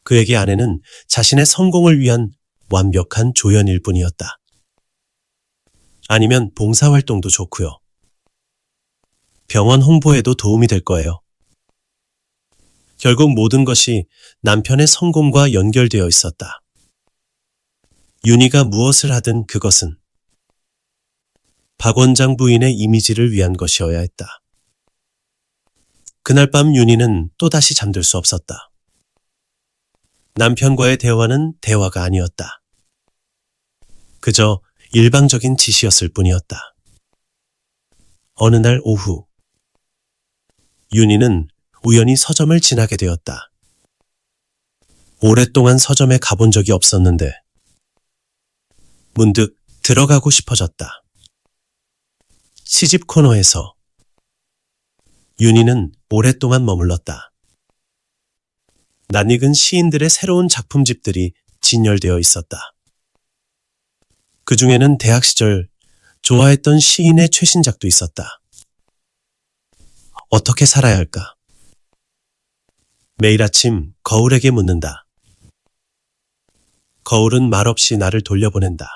그에게 아내는 자신의 성공을 위한 완벽한 조연일 뿐이었다. 아니면 봉사활동도 좋고요. 병원 홍보에도 도움이 될 거예요. 결국 모든 것이 남편의 성공과 연결되어 있었다. 윤희가 무엇을 하든 그것은 박 원장 부인의 이미지를 위한 것이어야 했다. 그날 밤 윤희는 또다시 잠들 수 없었다. 남편과의 대화는 대화가 아니었다. 그저 일방적인 지시였을 뿐이었다. 어느 날 오후, 윤희는 우연히 서점을 지나게 되었다. 오랫동안 서점에 가본 적이 없었는데 문득 들어가고 싶어졌다. 시집 코너에서 윤희는 오랫동안 머물렀다. 낯익은 시인들의 새로운 작품집들이 진열되어 있었다. 그 중에는 대학 시절 좋아했던 시인의 최신작도 있었다. 어떻게 살아야 할까? 매일 아침 거울에게 묻는다. 거울은 말없이 나를 돌려보낸다.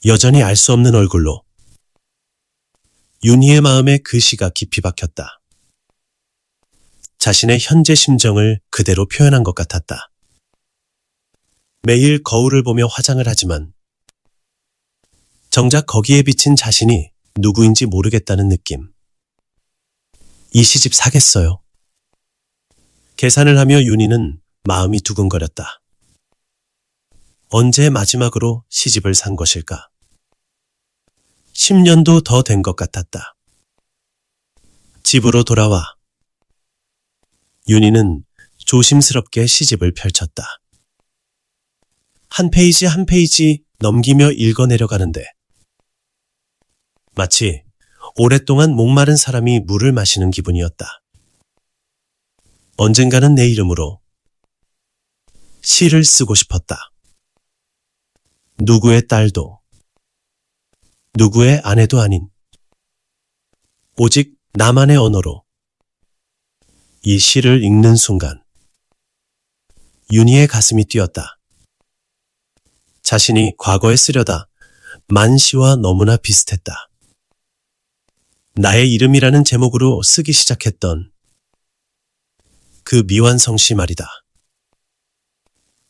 여전히 알 수 없는 얼굴로. 윤희의 마음에 그 시가 깊이 박혔다. 자신의 현재 심정을 그대로 표현한 것 같았다. 매일 거울을 보며 화장을 하지만 정작 거기에 비친 자신이 누구인지 모르겠다는 느낌. 이 시집 사겠어요. 계산을 하며 윤희는 마음이 두근거렸다. 언제 마지막으로 시집을 산 것일까? 10년도 더 된 것 같았다. 집으로 돌아와 윤희는 조심스럽게 시집을 펼쳤다. 한 페이지 한 페이지 넘기며 읽어내려가는데 마치 오랫동안 목마른 사람이 물을 마시는 기분이었다. 언젠가는 내 이름으로 시를 쓰고 싶었다. 누구의 딸도 누구의 아내도 아닌 오직 나만의 언어로 이 시를 읽는 순간 윤희의 가슴이 뛰었다. 자신이 과거에 쓰려다 만시와 너무나 비슷했다. 나의 이름이라는 제목으로 쓰기 시작했던 그 미완성시 말이다.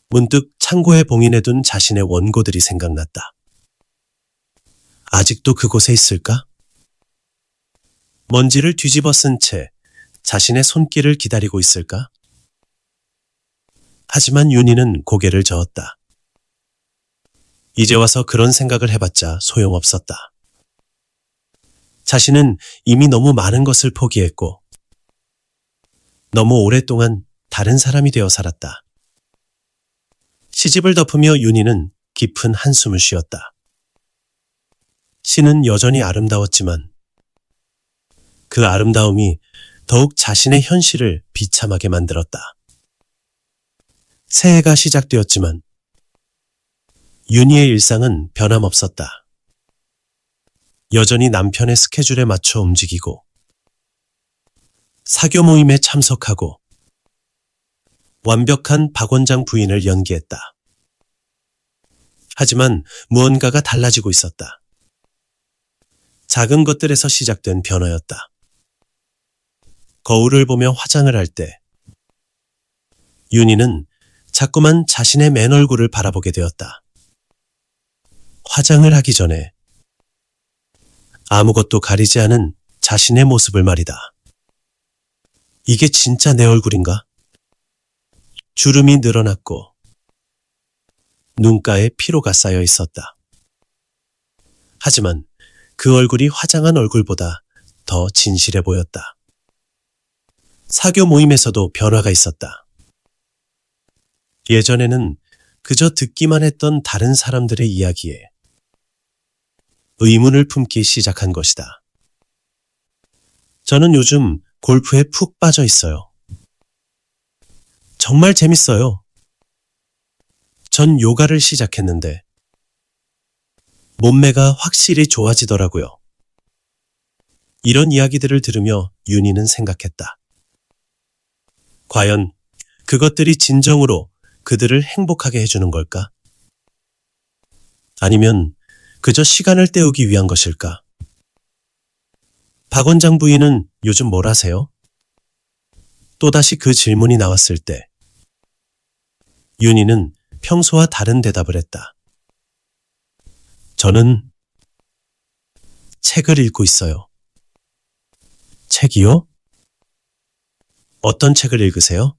문득 창고에 봉인해둔 자신의 원고들이 생각났다. 아직도 그곳에 있을까? 먼지를 뒤집어 쓴 채 자신의 손길을 기다리고 있을까? 하지만 윤희는 고개를 저었다. 이제 와서 그런 생각을 해봤자 소용없었다. 자신은 이미 너무 많은 것을 포기했고 너무 오랫동안 다른 사람이 되어 살았다. 시집을 덮으며 윤희는 깊은 한숨을 쉬었다. 시는 여전히 아름다웠지만 그 아름다움이 더욱 자신의 현실을 비참하게 만들었다. 새해가 시작되었지만 윤희의 일상은 변함없었다. 여전히 남편의 스케줄에 맞춰 움직이고 사교 모임에 참석하고 완벽한 박 원장 부인을 연기했다. 하지만 무언가가 달라지고 있었다. 작은 것들에서 시작된 변화였다. 거울을 보며 화장을 할 때 윤희는 자꾸만 자신의 맨 얼굴을 바라보게 되었다. 화장을 하기 전에 아무것도 가리지 않은 자신의 모습을 말이다. 이게 진짜 내 얼굴인가? 주름이 늘어났고 눈가에 피로가 쌓여 있었다. 하지만 그 얼굴이 화장한 얼굴보다 더 진실해 보였다. 사교 모임에서도 변화가 있었다. 예전에는 그저 듣기만 했던 다른 사람들의 이야기에 의문을 품기 시작한 것이다. 저는 요즘 골프에 푹 빠져 있어요. 정말 재밌어요. 전 요가를 시작했는데 몸매가 확실히 좋아지더라고요. 이런 이야기들을 들으며 윤희는 생각했다. 과연 그것들이 진정으로 그들을 행복하게 해주는 걸까? 아니면 그저 시간을 때우기 위한 것일까? 박 원장 부인은 요즘 뭘 하세요? 또다시 그 질문이 나왔을 때 윤희는 평소와 다른 대답을 했다. 저는 책을 읽고 있어요. 책이요? 어떤 책을 읽으세요?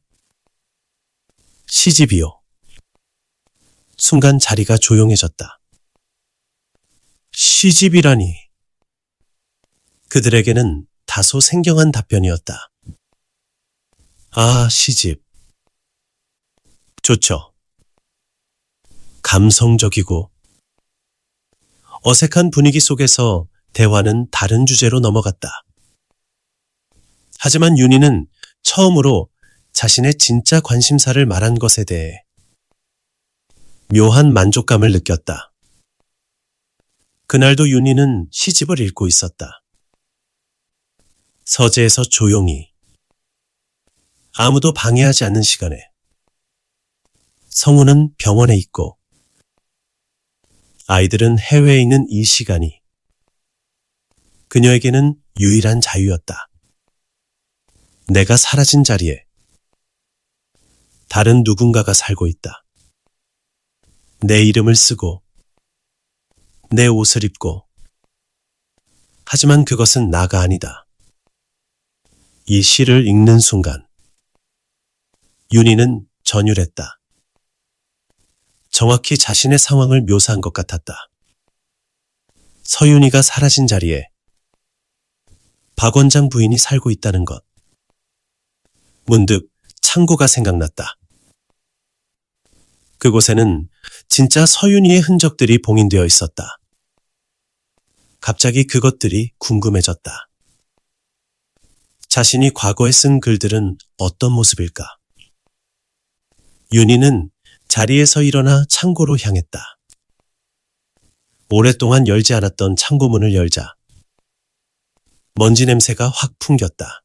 시집이요. 순간 자리가 조용해졌다. 시집이라니. 그들에게는 다소 생경한 답변이었다. 아, 시집. 좋죠. 감성적이고 어색한 분위기 속에서 대화는 다른 주제로 넘어갔다. 하지만 윤희는 처음으로 자신의 진짜 관심사를 말한 것에 대해 묘한 만족감을 느꼈다. 그날도 윤희는 시집을 읽고 있었다. 서재에서 조용히, 아무도 방해하지 않는 시간에 성우는 병원에 있고 아이들은 해외에 있는 이 시간이 그녀에게는 유일한 자유였다. 내가 사라진 자리에 다른 누군가가 살고 있다. 내 이름을 쓰고 내 옷을 입고 하지만 그것은 나가 아니다. 이 시를 읽는 순간 윤희는 전율했다. 정확히 자신의 상황을 묘사한 것 같았다. 서윤희가 사라진 자리에 박 원장 부인이 살고 있다는 것. 문득 창고가 생각났다. 그곳에는 진짜 서윤희의 흔적들이 봉인되어 있었다. 갑자기 그것들이 궁금해졌다. 자신이 과거에 쓴 글들은 어떤 모습일까? 윤희는 자리에서 일어나 창고로 향했다. 오랫동안 열지 않았던 창고문을 열자 먼지 냄새가 확 풍겼다.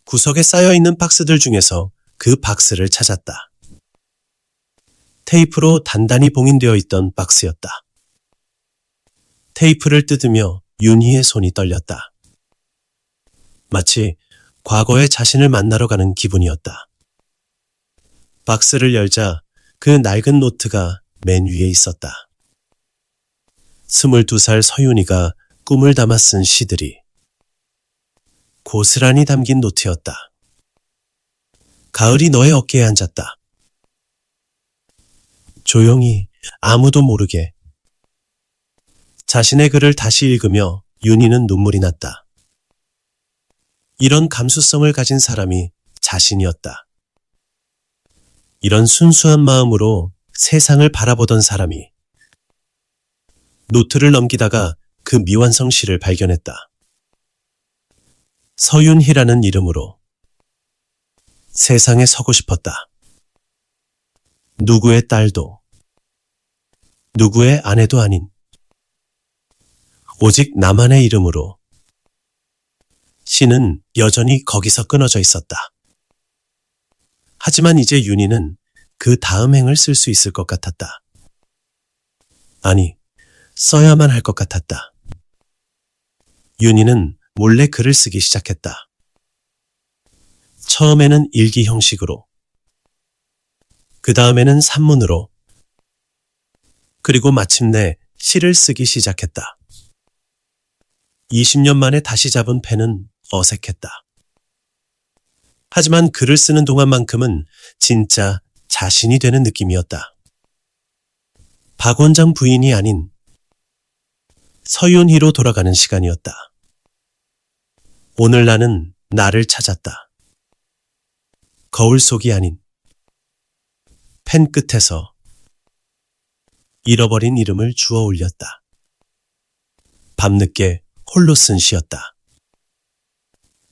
구석에 쌓여있는 박스들 중에서 그 박스를 찾았다. 테이프로 단단히 봉인되어 있던 박스였다. 테이프를 뜯으며 윤희의 손이 떨렸다. 마치 과거의 자신을 만나러 가는 기분이었다. 박스를 열자 그 낡은 노트가 맨 위에 있었다. 22살 서윤희가 꿈을 담아 쓴 시들이 고스란히 담긴 노트였다. 가을이 너의 어깨에 앉았다. 조용히 아무도 모르게 자신의 글을 다시 읽으며 윤희는 눈물이 났다. 이런 감수성을 가진 사람이 자신이었다. 이런 순수한 마음으로 세상을 바라보던 사람이 노트를 넘기다가 그 미완성 시를 발견했다. 서윤희라는 이름으로 세상에 서고 싶었다. 누구의 딸도 누구의 아내도 아닌 오직 나만의 이름으로 시는 여전히 거기서 끊어져 있었다. 하지만 이제 윤희는 그 다음 행을 쓸 수 있을 것 같았다. 아니, 써야만 할 것 같았다. 윤희는 몰래 글을 쓰기 시작했다. 처음에는 일기 형식으로, 그 다음에는 산문으로, 그리고 마침내 시를 쓰기 시작했다. 20년 만에 다시 잡은 펜은 어색했다. 하지만 글을 쓰는 동안만큼은 진짜 자신이 되는 느낌이었다. 박 원장 부인이 아닌 서윤희로 돌아가는 시간이었다. 오늘 나는 나를 찾았다. 거울 속이 아닌 펜 끝에서 잃어버린 이름을 주워 올렸다. 밤늦게 홀로 쓴 시였다.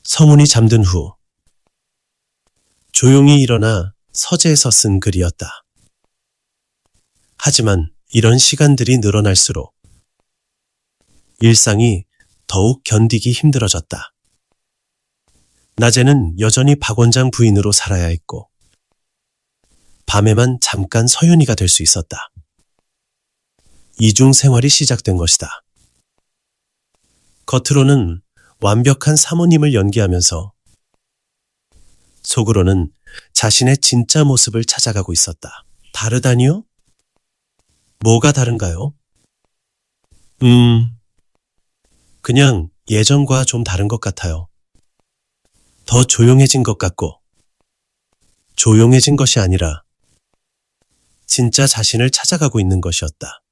성훈이 잠든 후 조용히 일어나 서재에서 쓴 글이었다. 하지만 이런 시간들이 늘어날수록 일상이 더욱 견디기 힘들어졌다. 낮에는 여전히 박 원장 부인으로 살아야 했고 밤에만 잠깐 서윤이가 될 수 있었다. 이중 생활이 시작된 것이다. 겉으로는 완벽한 사모님을 연기하면서 속으로는 자신의 진짜 모습을 찾아가고 있었다. 다르다니요? 뭐가 다른가요? 그냥 예전과 좀 다른 것 같아요. 더 조용해진 것 같고, 조용해진 것이 아니라 진짜 자신을 찾아가고 있는 것이었다.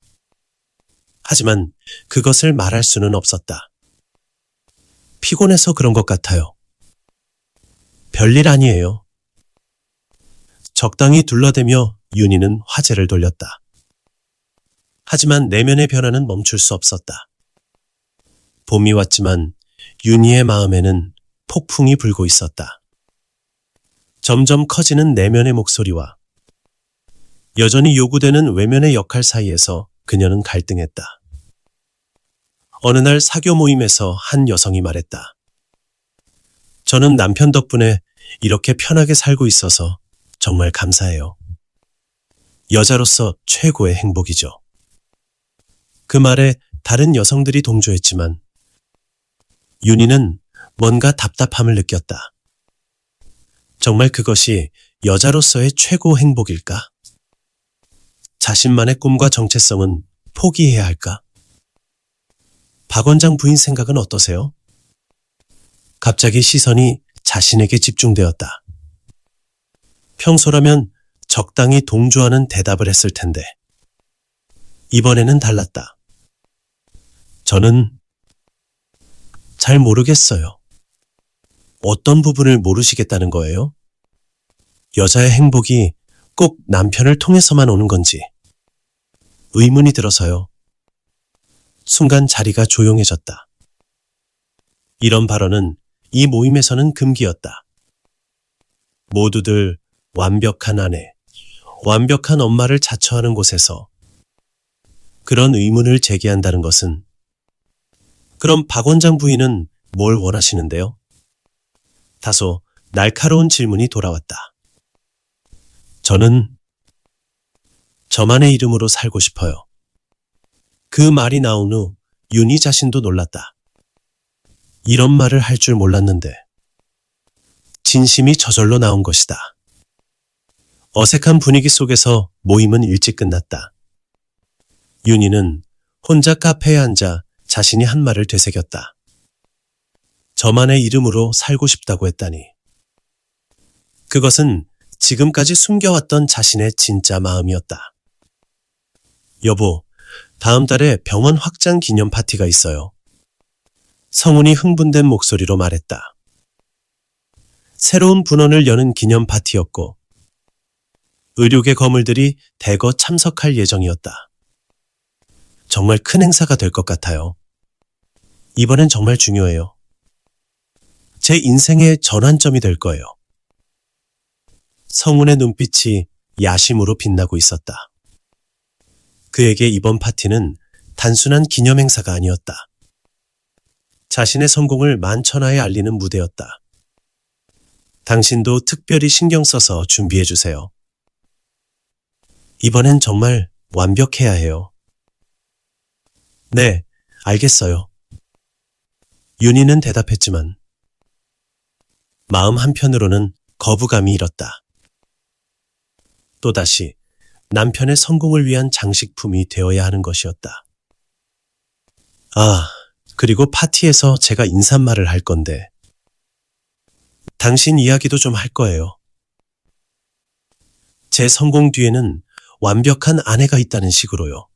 하지만 그것을 말할 수는 없었다. 피곤해서 그런 것 같아요. 별일 아니에요. 적당히 둘러대며 윤희는 화제를 돌렸다. 하지만 내면의 변화는 멈출 수 없었다. 봄이 왔지만 윤희의 마음에는 폭풍이 불고 있었다. 점점 커지는 내면의 목소리와 여전히 요구되는 외면의 역할 사이에서 그녀는 갈등했다. 어느 날 사교 모임에서 한 여성이 말했다. 저는 남편 덕분에 이렇게 편하게 살고 있어서 정말 감사해요. 여자로서 최고의 행복이죠. 그 말에 다른 여성들이 동조했지만 윤희는 뭔가 답답함을 느꼈다. 정말 그것이 여자로서의 최고 행복일까? 자신만의 꿈과 정체성은 포기해야 할까? 박 원장 부인 생각은 어떠세요? 갑자기 시선이 자신에게 집중되었다. 평소라면 적당히 동조하는 대답을 했을 텐데 이번에는 달랐다. 저는 잘 모르겠어요. 어떤 부분을 모르시겠다는 거예요? 여자의 행복이 꼭 남편을 통해서만 오는 건지 의문이 들어서요. 순간 자리가 조용해졌다. 이런 발언은 이 모임에서는 금기였다. 모두들 완벽한 아내, 완벽한 엄마를 자처하는 곳에서 그런 의문을 제기한다는 것은 그럼 박 원장 부인은 뭘 원하시는데요? 다소 날카로운 질문이 돌아왔다. 저는 저만의 이름으로 살고 싶어요. 그 말이 나온 후 윤희 자신도 놀랐다. 이런 말을 할 줄 몰랐는데 진심이 저절로 나온 것이다. 어색한 분위기 속에서 모임은 일찍 끝났다. 윤희는 혼자 카페에 앉아 자신이 한 말을 되새겼다. 저만의 이름으로 살고 싶다고 했다니. 그것은 지금까지 숨겨왔던 자신의 진짜 마음이었다. 여보, 다음 달에 병원 확장 기념 파티가 있어요. 성훈이 흥분된 목소리로 말했다. 새로운 분원을 여는 기념 파티였고 의료계 거물들이 대거 참석할 예정이었다. 정말 큰 행사가 될 것 같아요. 이번엔 정말 중요해요. 제 인생의 전환점이 될 거예요. 성훈의 눈빛이 야심으로 빛나고 있었다. 그에게 이번 파티는 단순한 기념 행사가 아니었다. 자신의 성공을 만천하에 알리는 무대였다. 당신도 특별히 신경 써서 준비해 주세요. 이번엔 정말 완벽해야 해요. 네, 알겠어요. 윤희는 대답했지만 마음 한편으로는 거부감이 일었다. 또다시 남편의 성공을 위한 장식품이 되어야 하는 것이었다. 아, 그리고 파티에서 제가 인사말을 할 건데 당신 이야기도 좀 할 거예요. 제 성공 뒤에는 완벽한 아내가 있다는 식으로요.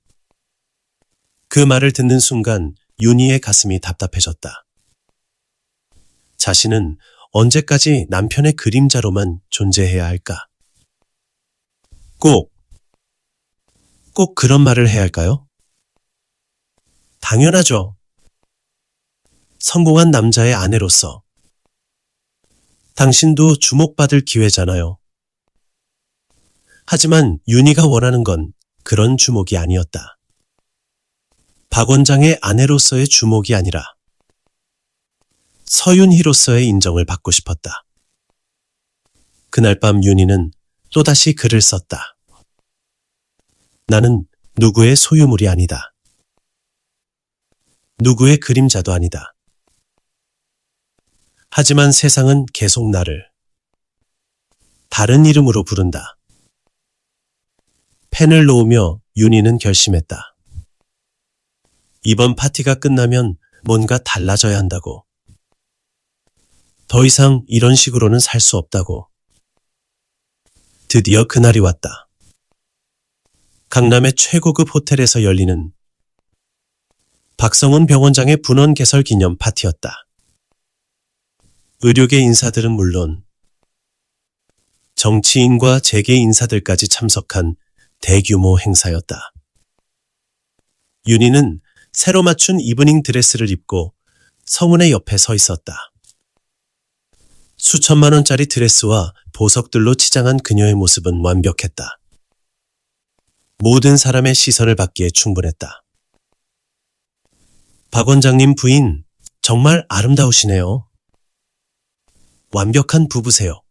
그 말을 듣는 순간 윤희의 가슴이 답답해졌다. 자신은 언제까지 남편의 그림자로만 존재해야 할까? 꼭 그런 말을 해야 할까요? 당연하죠. 성공한 남자의 아내로서. 당신도 주목받을 기회잖아요. 하지만 윤희가 원하는 건 그런 주목이 아니었다. 박 원장의 아내로서의 주목이 아니라 서윤희로서의 인정을 받고 싶었다. 그날 밤 윤희는 또다시 글을 썼다. 나는 누구의 소유물이 아니다. 누구의 그림자도 아니다. 하지만 세상은 계속 나를 다른 이름으로 부른다. 펜을 놓으며 윤희는 결심했다. 이번 파티가 끝나면 뭔가 달라져야 한다고. 더 이상 이런 식으로는 살 수 없다고. 드디어 그날이 왔다. 강남의 최고급 호텔에서 열리는 박성훈 병원장의 분원 개설 기념 파티였다. 의료계 인사들은 물론 정치인과 재계 인사들까지 참석한 대규모 행사였다. 윤희는 새로 맞춘 이브닝 드레스를 입고 성훈의 옆에 서 있었다. 수천만 원짜리 드레스와 보석들로 치장한 그녀의 모습은 완벽했다. 모든 사람의 시선을 받기에 충분했다. 박 원장님 부인, 정말 아름다우시네요. 완벽한 부부세요.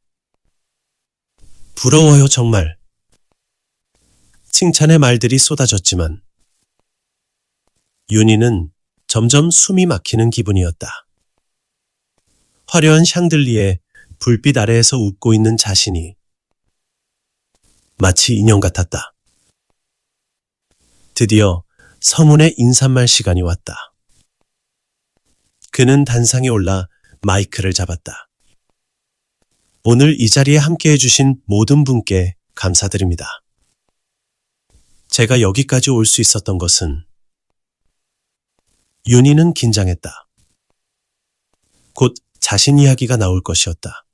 부러워요, 정말. 칭찬의 말들이 쏟아졌지만 윤희는 점점 숨이 막히는 기분이었다. 화려한 샹들리에 불빛 아래에서 웃고 있는 자신이 마치 인형 같았다. 드디어 성훈의 인사말 시간이 왔다. 그는 단상에 올라 마이크를 잡았다. 오늘 이 자리에 함께해 주신 모든 분께 감사드립니다. 제가 여기까지 올 수 있었던 것은 윤희는 긴장했다. 곧 자신 이야기가 나올 것이었다.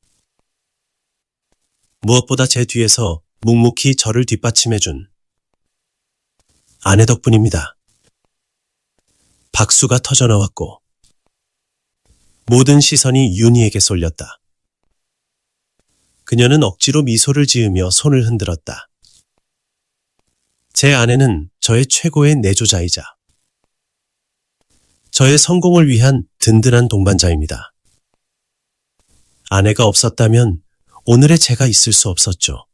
무엇보다 제 뒤에서 묵묵히 저를 뒷받침해준 아내 덕분입니다. 박수가 터져나왔고 모든 시선이 윤희에게 쏠렸다. 그녀는 억지로 미소를 지으며 손을 흔들었다. 제 아내는 저의 최고의 내조자이자 저의 성공을 위한 든든한 동반자입니다. 아내가 없었다면 오늘의 제가 있을 수 없었죠.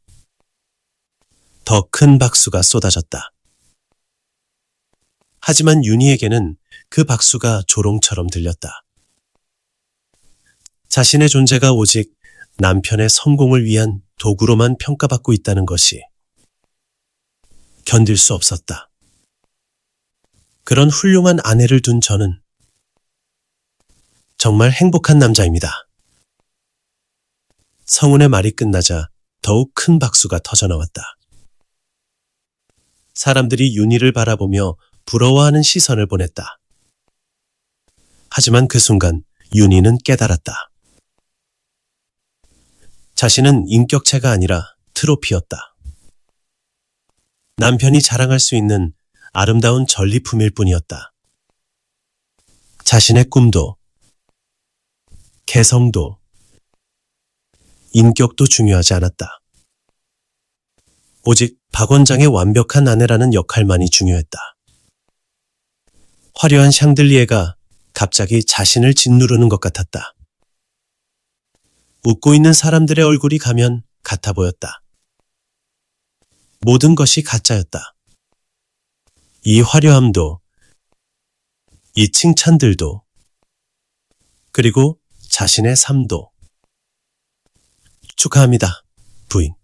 더 큰 박수가 쏟아졌다. 하지만 윤희에게는 그 박수가 조롱처럼 들렸다. 자신의 존재가 오직 남편의 성공을 위한 도구로만 평가받고 있다는 것이 견딜 수 없었다. 그런 훌륭한 아내를 둔 저는 정말 행복한 남자입니다. 성훈의 말이 끝나자 더욱 큰 박수가 터져나왔다. 사람들이 윤희를 바라보며 부러워하는 시선을 보냈다. 하지만 그 순간 윤희는 깨달았다. 자신은 인격체가 아니라 트로피였다. 남편이 자랑할 수 있는 아름다운 전리품일 뿐이었다. 자신의 꿈도, 개성도, 인격도 중요하지 않았다. 오직 박 원장의 완벽한 아내라는 역할만이 중요했다. 화려한 샹들리에가 갑자기 자신을 짓누르는 것 같았다. 웃고 있는 사람들의 얼굴이 가면 같아 보였다. 모든 것이 가짜였다. 이 화려함도, 이 칭찬들도, 그리고 자신의 삶도. 축하합니다, 부인.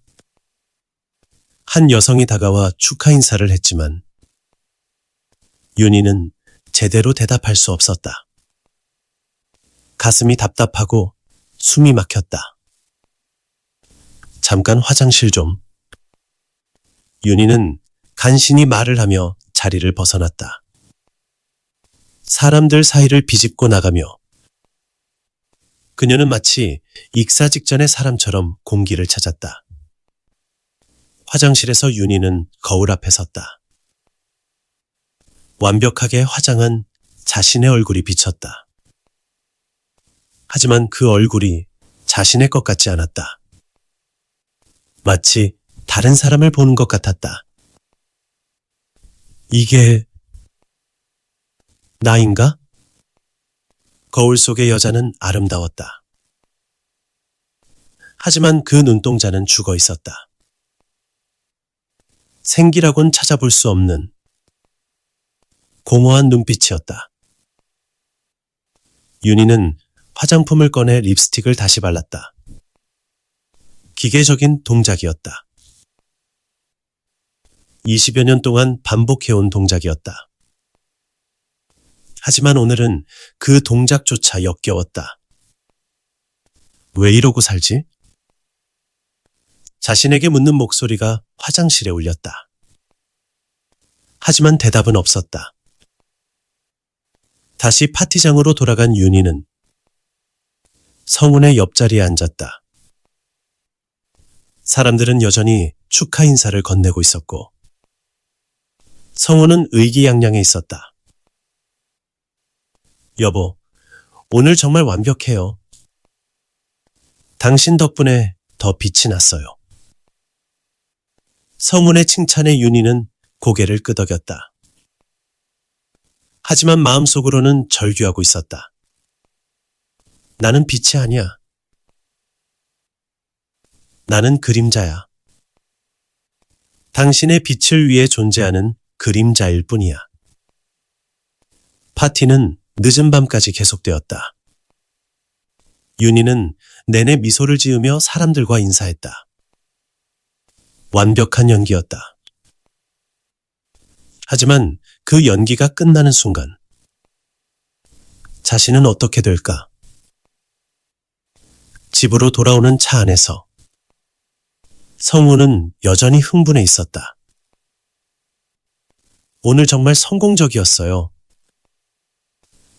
한 여성이 다가와 축하 인사를 했지만 윤희는 제대로 대답할 수 없었다. 가슴이 답답하고 숨이 막혔다. 잠깐 화장실 좀. 윤희는 간신히 말을 하며 자리를 벗어났다. 사람들 사이를 비집고 나가며 그녀는 마치 익사 직전의 사람처럼 공기를 찾았다. 화장실에서 윤희는 거울 앞에 섰다. 완벽하게 화장한 자신의 얼굴이 비쳤다. 하지만 그 얼굴이 자신의 것 같지 않았다. 마치 다른 사람을 보는 것 같았다. 이게 나인가? 거울 속의 여자는 아름다웠다. 하지만 그 눈동자는 죽어 있었다. 생기라곤 찾아볼 수 없는 공허한 눈빛이었다. 윤희는 화장품을 꺼내 립스틱을 다시 발랐다. 기계적인 동작이었다. 20여 년 동안 반복해온 동작이었다. 하지만 오늘은 그 동작조차 역겨웠다. 왜 이러고 살지? 자신에게 묻는 목소리가 화장실에 울렸다. 하지만 대답은 없었다. 다시 파티장으로 돌아간 윤희는 성훈의 옆자리에 앉았다. 사람들은 여전히 축하 인사를 건네고 있었고 성훈은 의기양양해 있었다. 여보, 오늘 정말 완벽해요. 당신 덕분에 더 빛이 났어요. 성훈의 칭찬에 윤희는 고개를 끄덕였다. 하지만 마음속으로는 절규하고 있었다. 나는 빛이 아니야. 나는 그림자야. 당신의 빛을 위해 존재하는 그림자일 뿐이야. 파티는 늦은 밤까지 계속되었다. 윤희는 내내 미소를 지으며 사람들과 인사했다. 완벽한 연기였다. 하지만 그 연기가 끝나는 순간 자신은 어떻게 될까? 집으로 돌아오는 차 안에서 성훈은 여전히 흥분해 있었다. 오늘 정말 성공적이었어요.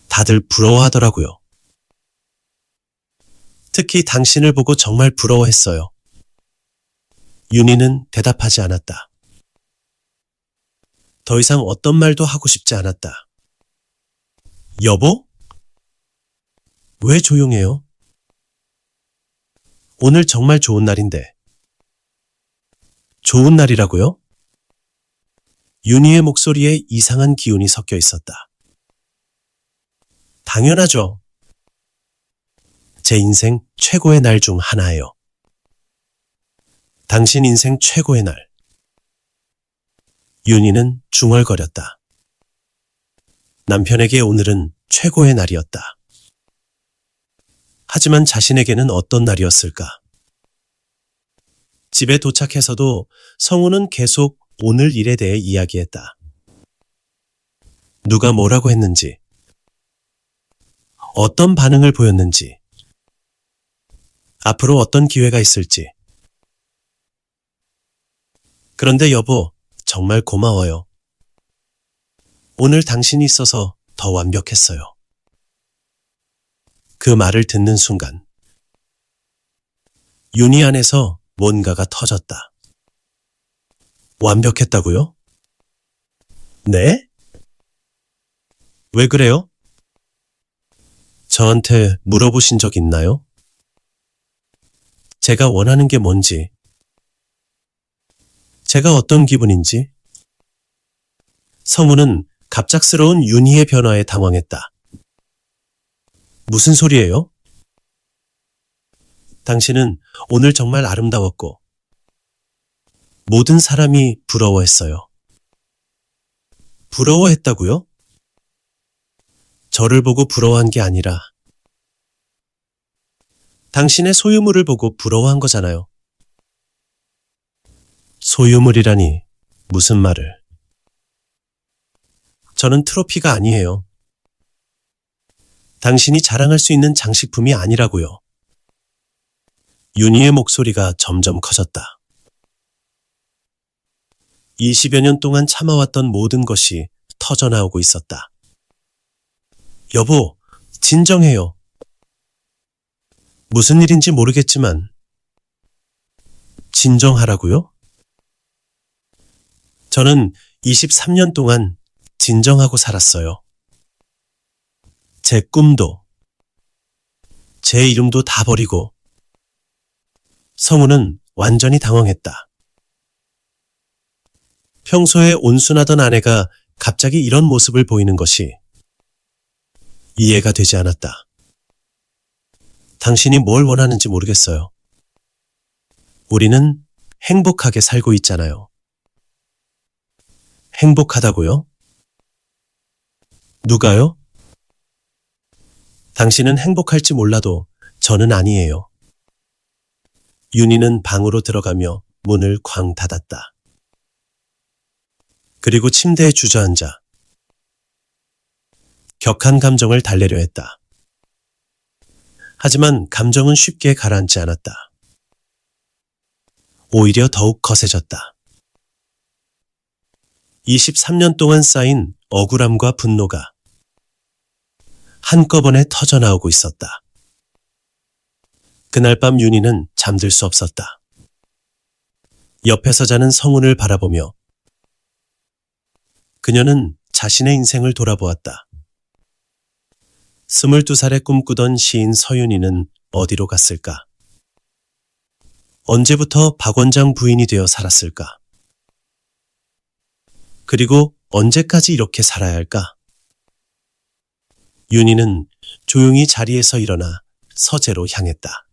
다들 부러워하더라고요. 특히 당신을 보고 정말 부러워했어요. 윤희는 대답하지 않았다. 더 이상 어떤 말도 하고 싶지 않았다. 여보? 왜 조용해요? 오늘 정말 좋은 날인데. 좋은 날이라고요? 윤희의 목소리에 이상한 기운이 섞여 있었다. 당연하죠. 제 인생 최고의 날 중 하나예요. 당신 인생 최고의 날. 윤희는 중얼거렸다. 남편에게 오늘은 최고의 날이었다. 하지만 자신에게는 어떤 날이었을까? 집에 도착해서도 성우는 계속 오늘 일에 대해 이야기했다. 누가 뭐라고 했는지, 어떤 반응을 보였는지, 앞으로 어떤 기회가 있을지. 그런데 여보, 정말 고마워요. 오늘 당신이 있어서 더 완벽했어요. 그 말을 듣는 순간 윤희 안에서 뭔가가 터졌다. 완벽했다고요? 네? 왜 그래요? 저한테 물어보신 적 있나요? 제가 원하는 게 뭔지, 제가 어떤 기분인지. 성우는 갑작스러운 윤희의 변화에 당황했다. 무슨 소리예요? 당신은 오늘 정말 아름다웠고 모든 사람이 부러워했어요. 부러워했다고요? 저를 보고 부러워한 게 아니라 당신의 소유물을 보고 부러워한 거잖아요. 소유물이라니 무슨 말을. 저는 트로피가 아니에요. 당신이 자랑할 수 있는 장식품이 아니라고요. 윤희의 목소리가 점점 커졌다. 20여 년 동안 참아왔던 모든 것이 터져나오고 있었다. 여보, 진정해요. 무슨 일인지 모르겠지만. 진정하라고요? 저는 23년 동안 진정하고 살았어요. 제 꿈도, 제 이름도 다 버리고. 성우는 완전히 당황했다. 평소에 온순하던 아내가 갑자기 이런 모습을 보이는 것이 이해가 되지 않았다. 당신이 뭘 원하는지 모르겠어요. 우리는 행복하게 살고 있잖아요. 행복하다고요? 누가요? 당신은 행복할지 몰라도 저는 아니에요. 윤희는 방으로 들어가며 문을 쾅 닫았다. 그리고 침대에 주저앉아 격한 감정을 달래려 했다. 하지만 감정은 쉽게 가라앉지 않았다. 오히려 더욱 거세졌다. 23년 동안 쌓인 억울함과 분노가 한꺼번에 터져나오고 있었다. 그날 밤 윤희는 잠들 수 없었다. 옆에서 자는 성훈을 바라보며 그녀는 자신의 인생을 돌아보았다. 22살에 꿈꾸던 시인 서윤희는 어디로 갔을까? 언제부터 박 원장 부인이 되어 살았을까? 그리고 언제까지 이렇게 살아야 할까? 윤희는 조용히 자리에서 일어나 서재로 향했다.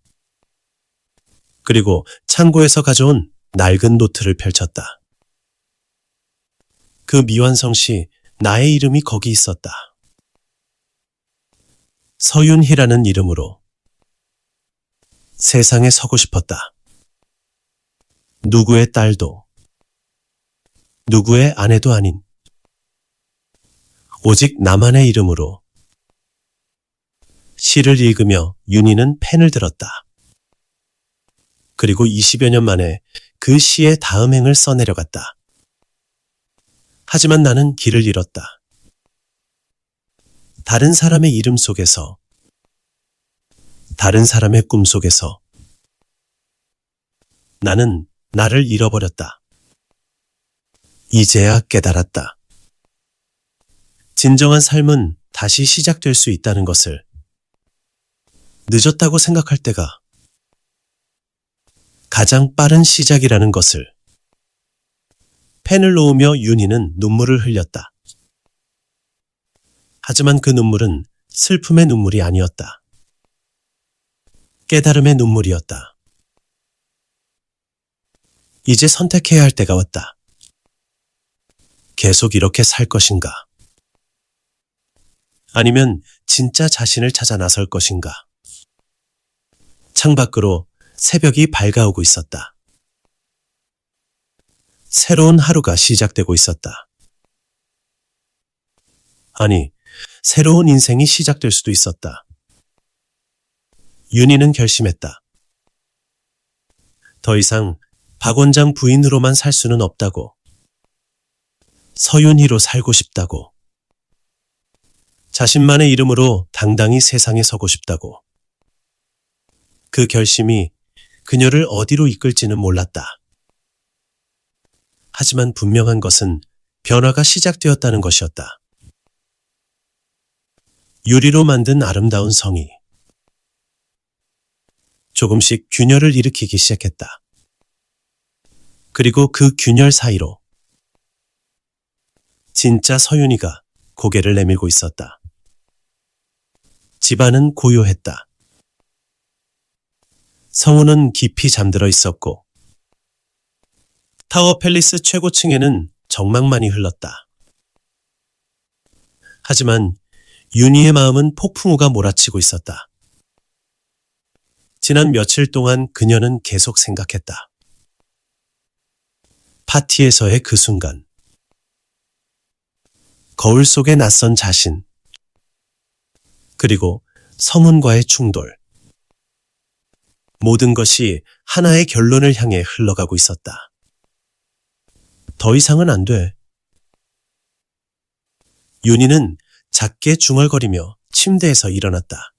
그리고 창고에서 가져온 낡은 노트를 펼쳤다. 그 미완성시 나의 이름이 거기 있었다. 서윤희라는 이름으로 세상에 서고 싶었다. 누구의 딸도, 누구의 아내도 아닌 오직 나만의 이름으로. 시를 읽으며 윤희는 펜을 들었다. 그리고 20여 년 만에 그 시의 다음 행을 써내려갔다. 하지만 나는 길을 잃었다. 다른 사람의 이름 속에서, 다른 사람의 꿈 속에서 나는 나를 잃어버렸다. 이제야 깨달았다. 진정한 삶은 다시 시작될 수 있다는 것을. 늦었다고 생각할 때가 가장 빠른 시작이라는 것을. 펜을 놓으며 윤희는 눈물을 흘렸다. 하지만 그 눈물은 슬픔의 눈물이 아니었다. 깨달음의 눈물이었다. 이제 선택해야 할 때가 왔다. 계속 이렇게 살 것인가? 아니면 진짜 자신을 찾아 나설 것인가? 창밖으로 새벽이 밝아오고 있었다. 새로운 하루가 시작되고 있었다. 아니, 새로운 인생이 시작될 수도 있었다. 윤희는 결심했다. 더 이상 박 원장 부인으로만 살 수는 없다고. 서윤희로 살고 싶다고. 자신만의 이름으로 당당히 세상에 서고 싶다고. 그 결심이 그녀를 어디로 이끌지는 몰랐다. 하지만 분명한 것은 변화가 시작되었다는 것이었다. 유리로 만든 아름다운 성이 조금씩 균열을 일으키기 시작했다. 그리고 그 균열 사이로 진짜 서윤희가 고개를 내밀고 있었다. 집안은 고요했다. 성우는 깊이 잠들어 있었고 타워 팰리스 최고층에는 정막만이 흘렀다. 하지만 윤희의 마음은 폭풍우가 몰아치고 있었다. 지난 며칠 동안 그녀는 계속 생각했다. 파티에서의 그 순간. 거울 속의 낯선 자신. 그리고 서문과의 충돌. 모든 것이 하나의 결론을 향해 흘러가고 있었다. 더 이상은 안 돼. 윤희는 작게 중얼거리며 침대에서 일어났다.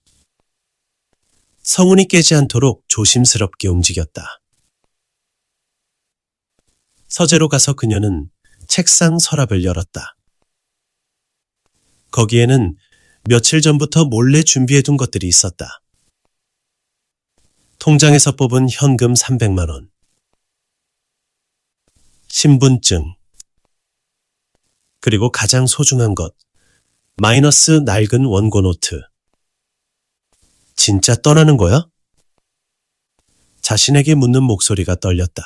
성운이 깨지 않도록 조심스럽게 움직였다. 서재로 가서 그녀는 책상 서랍을 열었다. 거기에는 며칠 전부터 몰래 준비해둔 것들이 있었다. 통장에서 뽑은 현금 300만 원, 신분증, 그리고 가장 소중한 것, 마이너스 낡은 원고 노트. 진짜 떠나는 거야? 자신에게 묻는 목소리가 떨렸다.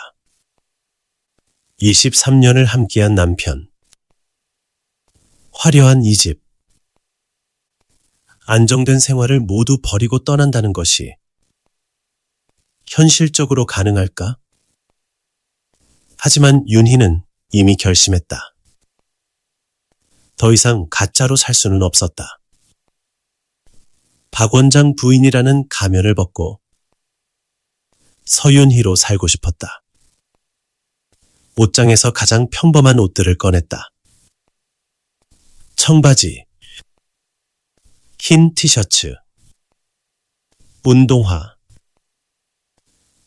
23년을 함께한 남편. 화려한 이 집. 안정된 생활을 모두 버리고 떠난다는 것이 현실적으로 가능할까? 하지만 윤희는 이미 결심했다. 더 이상 가짜로 살 수는 없었다. 박 원장 부인이라는 가면을 벗고 서윤희로 살고 싶었다. 옷장에서 가장 평범한 옷들을 꺼냈다. 청바지, 흰 티셔츠, 운동화,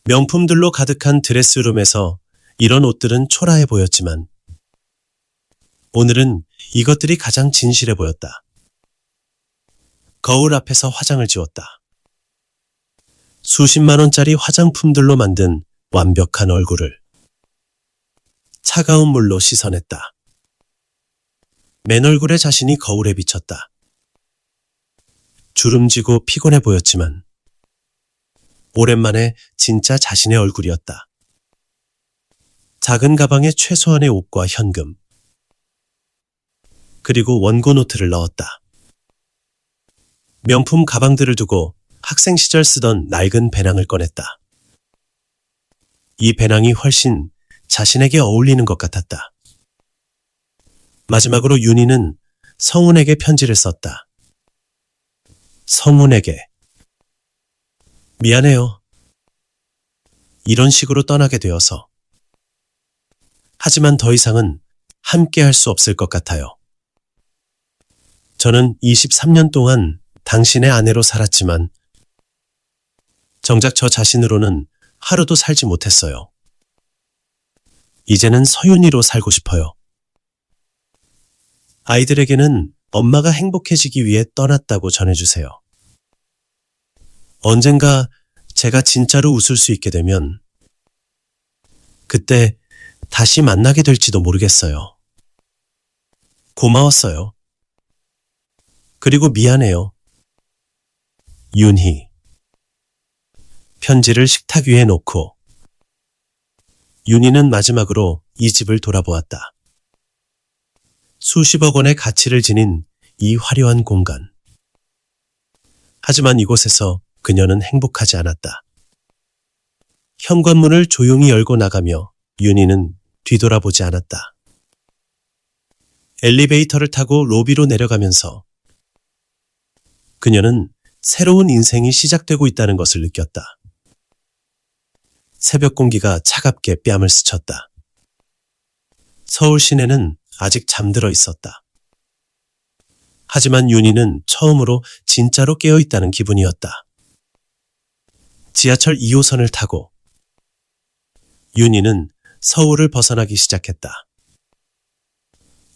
명품들로 가득한 드레스룸에서 이런 옷들은 초라해 보였지만 오늘은 이것들이 가장 진실해 보였다. 거울 앞에서 화장을 지웠다. 수십만 원짜리 화장품들로 만든 완벽한 얼굴을 차가운 물로 씻어냈다. 맨 얼굴의 자신이 거울에 비쳤다. 주름지고 피곤해 보였지만 오랜만에 진짜 자신의 얼굴이었다. 작은 가방에 최소한의 옷과 현금, 그리고 원고 노트를 넣었다. 명품 가방들을 두고 학생 시절 쓰던 낡은 배낭을 꺼냈다. 이 배낭이 훨씬 자신에게 어울리는 것 같았다. 마지막으로 윤희는 성운에게 편지를 썼다. 성운에게. 미안해요. 이런 식으로 떠나게 되어서. 하지만 더 이상은 함께 할 수 없을 것 같아요. 저는 23년 동안 당신의 아내로 살았지만 정작 저 자신으로는 하루도 살지 못했어요. 이제는 서윤희로 살고 싶어요. 아이들에게는 엄마가 행복해지기 위해 떠났다고 전해주세요. 언젠가 제가 진짜로 웃을 수 있게 되면 그때 다시 만나게 될지도 모르겠어요. 고마웠어요. 그리고 미안해요. 윤희. 편지를 식탁 위에 놓고 윤희는 마지막으로 이 집을 돌아보았다. 수십억 원의 가치를 지닌 이 화려한 공간. 하지만 이곳에서 그녀는 행복하지 않았다. 현관문을 조용히 열고 나가며 윤희는 뒤돌아보지 않았다. 엘리베이터를 타고 로비로 내려가면서 그녀는 새로운 인생이 시작되고 있다는 것을 느꼈다. 새벽 공기가 차갑게 뺨을 스쳤다. 서울 시내는 아직 잠들어 있었다. 하지만 윤희는 처음으로 진짜로 깨어있다는 기분이었다. 지하철 2호선을 타고 윤희는 서울을 벗어나기 시작했다.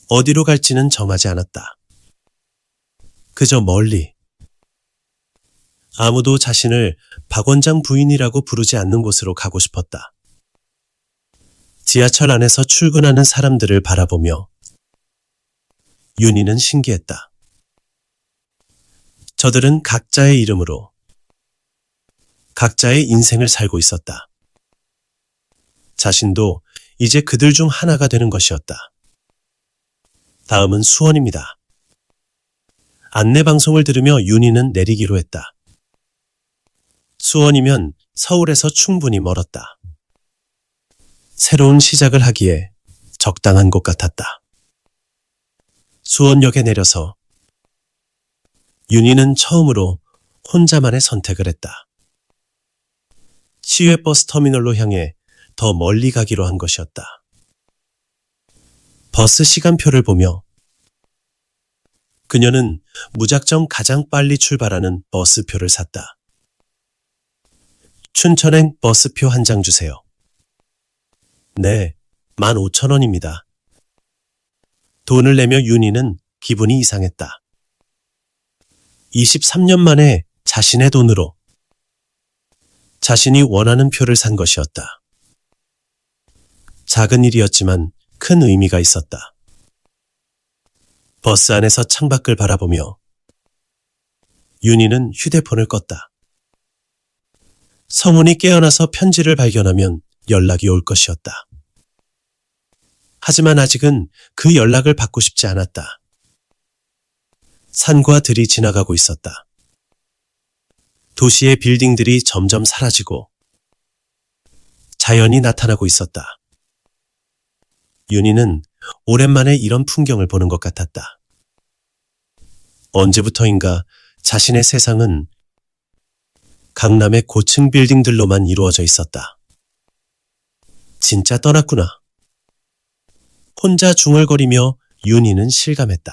어디로 갈지는 정하지 않았다. 그저 멀리. 아무도 자신을 박 원장 부인이라고 부르지 않는 곳으로 가고 싶었다. 지하철 안에서 출근하는 사람들을 바라보며 윤희는 신기했다. 저들은 각자의 이름으로 각자의 인생을 살고 있었다. 자신도 이제 그들 중 하나가 되는 것이었다. 다음은 수원입니다. 안내방송을 들으며 윤희는 내리기로 했다. 수원이면 서울에서 충분히 멀었다. 새로운 시작을 하기에 적당한 곳 같았다. 수원역에 내려서 윤희는 처음으로 혼자만의 선택을 했다. 시외버스 터미널로 향해 더 멀리 가기로 한 것이었다. 버스 시간표를 보며 그녀는 무작정 가장 빨리 출발하는 버스표를 샀다. 춘천행 버스표 한 장 주세요. 네, 15,000원입니다. 돈을 내며 윤희는 기분이 이상했다. 23년 만에 자신의 돈으로 자신이 원하는 표를 산 것이었다. 작은 일이었지만 큰 의미가 있었다. 버스 안에서 창밖을 바라보며 윤희는 휴대폰을 껐다. 서문이 깨어나서 편지를 발견하면 연락이 올 것이었다. 하지만 아직은 그 연락을 받고 싶지 않았다. 산과 들이 지나가고 있었다. 도시의 빌딩들이 점점 사라지고 자연이 나타나고 있었다. 윤희는 오랜만에 이런 풍경을 보는 것 같았다. 언제부터인가 자신의 세상은 강남의 고층 빌딩들로만 이루어져 있었다. 진짜 떠났구나. 혼자 중얼거리며 윤희는 실감했다.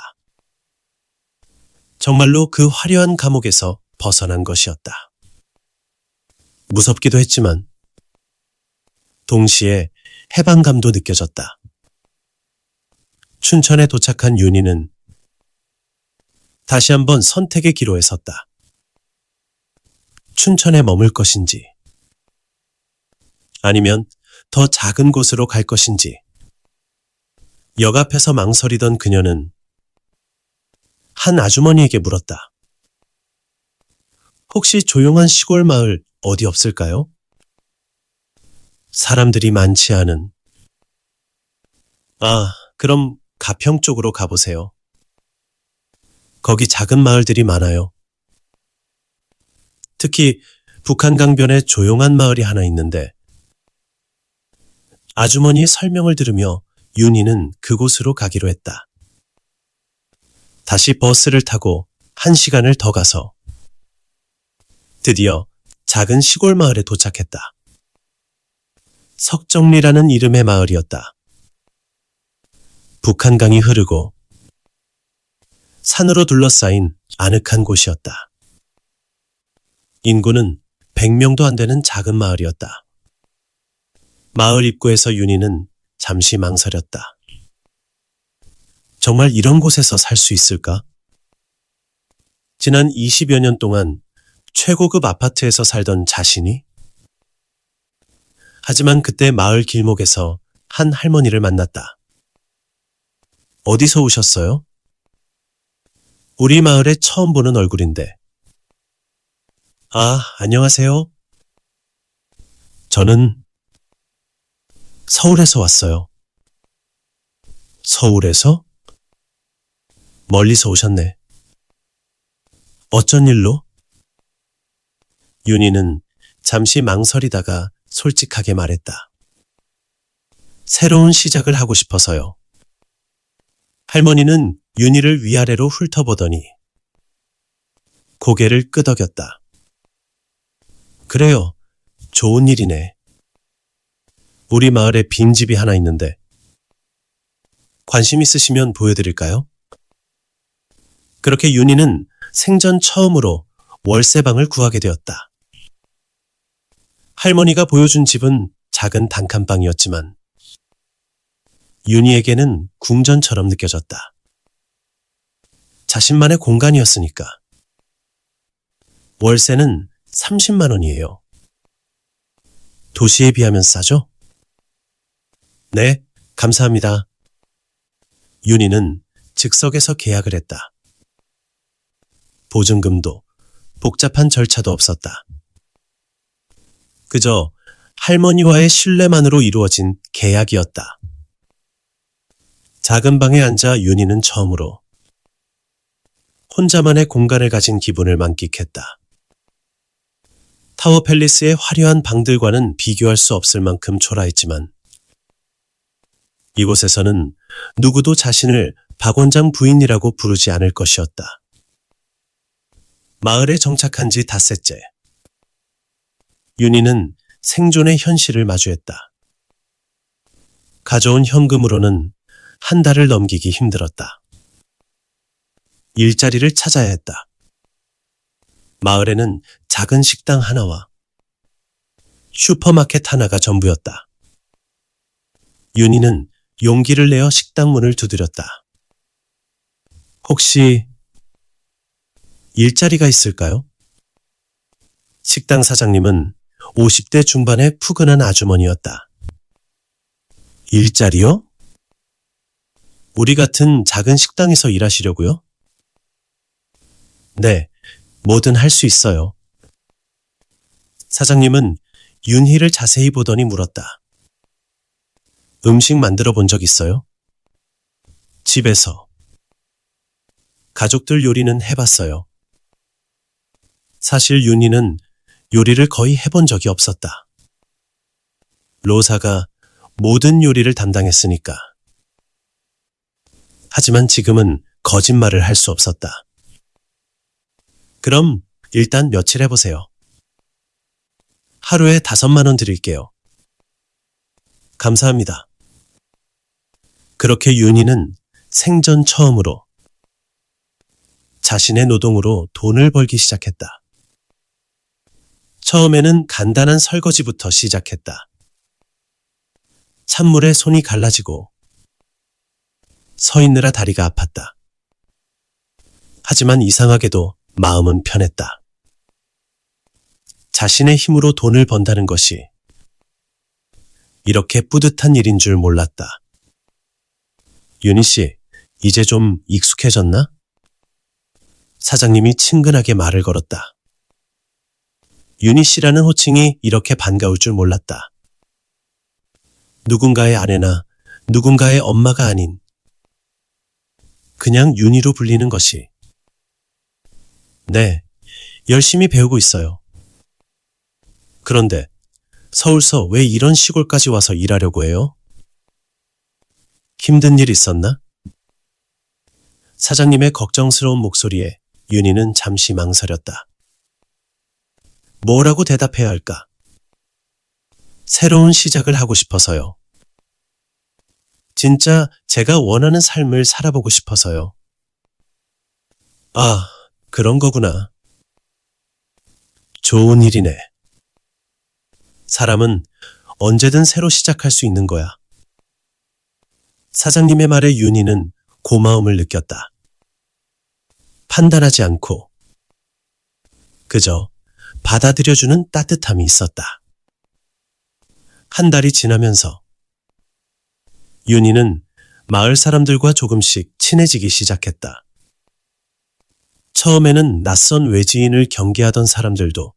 정말로 그 화려한 감옥에서 벗어난 것이었다. 무섭기도 했지만 동시에 해방감도 느껴졌다. 춘천에 도착한 윤희는 다시 한번 선택의 기로에 섰다. 춘천에 머물 것인지 아니면 더 작은 곳으로 갈 것인지. 역 앞에서 망설이던 그녀는 한 아주머니에게 물었다. 혹시 조용한 시골 마을 어디 없을까요? 사람들이 많지 않은. 그럼 가평 쪽으로 가보세요. 거기 작은 마을들이 많아요. 특히 북한 강변에 조용한 마을이 하나 있는데. 아주머니의 설명을 들으며 윤희는 그곳으로 가기로 했다. 다시 버스를 타고 1시간을 더 가서 드디어 작은 시골 마을에 도착했다. 석정리라는 이름의 마을이었다. 북한강이 흐르고 산으로 둘러싸인 아늑한 곳이었다. 인구는 100명도 안 되는 작은 마을이었다. 마을 입구에서 윤희는 잠시 망설였다. 정말 이런 곳에서 살 수 있을까? 지난 20여 년 동안 최고급 아파트에서 살던 자신이? 하지만 그때 마을 길목에서 한 할머니를 만났다. 어디서 오셨어요? 우리 마을에 처음 보는 얼굴인데. 안녕하세요. 저는 서울에서 왔어요. 서울에서? 멀리서 오셨네. 어쩐 일로? 윤희는 잠시 망설이다가 솔직하게 말했다. 새로운 시작을 하고 싶어서요. 할머니는 윤희를 위아래로 훑어보더니 고개를 끄덕였다. 그래요. 좋은 일이네. 우리 마을에 빈집이 하나 있는데 관심 있으시면 보여드릴까요? 그렇게 윤희는 생전 처음으로 월세방을 구하게 되었다. 할머니가 보여준 집은 작은 단칸방이었지만 윤희에게는 궁전처럼 느껴졌다. 자신만의 공간이었으니까. 월세는 30만 원이에요. 도시에 비하면 싸죠? 네, 감사합니다. 윤희는 즉석에서 계약을 했다. 보증금도 복잡한 절차도 없었다. 그저 할머니와의 신뢰만으로 이루어진 계약이었다. 작은 방에 앉아 윤희는 처음으로 혼자만의 공간을 가진 기분을 만끽했다. 타워 팰리스의 화려한 방들과는 비교할 수 없을 만큼 초라했지만 이곳에서는 누구도 자신을 박 원장 부인이라고 부르지 않을 것이었다. 마을에 정착한 지 닷새째. 윤희는 생존의 현실을 마주했다. 가져온 현금으로는 한 달을 넘기기 힘들었다. 일자리를 찾아야 했다. 마을에는 작은 식당 하나와 슈퍼마켓 하나가 전부였다. 윤희는 용기를 내어 식당 문을 두드렸다. 혹시 일자리가 있을까요? 식당 사장님은 50대 중반의 푸근한 아주머니였다. 일자리요? 우리 같은 작은 식당에서 일하시려고요? 네, 뭐든 할 수 있어요. 사장님은 윤희를 자세히 보더니 물었다. 음식 만들어 본 적 있어요? 집에서. 가족들 요리는 해봤어요. 사실 윤희는 요리를 거의 해본 적이 없었다. 로사가 모든 요리를 담당했으니까. 하지만 지금은 거짓말을 할 수 없었다. 그럼 일단 며칠 해보세요. 하루에 5만 원 드릴게요. 감사합니다. 그렇게 윤희는 생전 처음으로 자신의 노동으로 돈을 벌기 시작했다. 처음에는 간단한 설거지부터 시작했다. 찬물에 손이 갈라지고 서 있느라 다리가 아팠다. 하지만 이상하게도 마음은 편했다. 자신의 힘으로 돈을 번다는 것이 이렇게 뿌듯한 일인 줄 몰랐다. 윤희 씨, 이제 좀 익숙해졌나? 사장님이 친근하게 말을 걸었다. 윤희 씨라는 호칭이 이렇게 반가울 줄 몰랐다. 누군가의 아내나 누군가의 엄마가 아닌 그냥 윤희로 불리는 것이. 네, 열심히 배우고 있어요. 그런데 서울서 왜 이런 시골까지 와서 일하려고 해요? 힘든 일 있었나? 사장님의 걱정스러운 목소리에 윤희는 잠시 망설였다. 뭐라고 대답해야 할까? 새로운 시작을 하고 싶어서요. 진짜 제가 원하는 삶을 살아보고 싶어서요. 아, 그런 거구나. 좋은 일이네. 사람은 언제든 새로 시작할 수 있는 거야. 사장님의 말에 윤희는 고마움을 느꼈다. 판단하지 않고 그저 받아들여주는 따뜻함이 있었다. 한 달이 지나면서 윤희는 마을 사람들과 조금씩 친해지기 시작했다. 처음에는 낯선 외지인을 경계하던 사람들도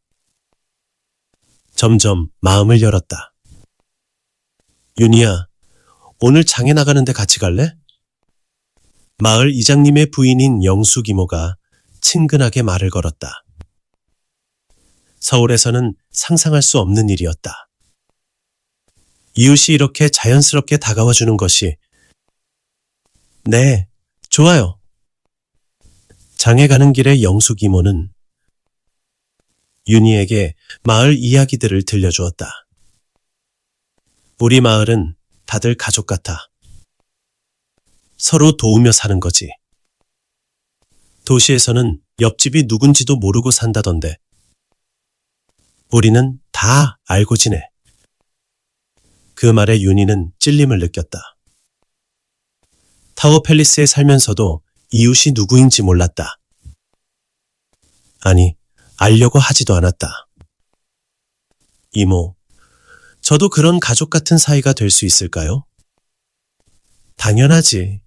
점점 마음을 열었다. 윤희야, 오늘 장에 나가는데 같이 갈래? 마을 이장님의 부인인 영숙 이모가 친근하게 말을 걸었다. 서울에서는 상상할 수 없는 일이었다. 이웃이 이렇게 자연스럽게 다가와 주는 것이. 네, 좋아요. 장에 가는 길에 영숙 이모는 윤희에게 마을 이야기들을 들려주었다. 우리 마을은 다들 가족 같아. 서로 도우며 사는 거지. 도시에서는 옆집이 누군지도 모르고 산다던데. 우리는 다 알고 지내. 그 말에 윤희는 찔림을 느꼈다. 타워 팰리스에 살면서도 이웃이 누구인지 몰랐다. 아니, 알려고 하지도 않았다. 이모, 저도 그런 가족 같은 사이가 될 수 있을까요? 당연하지.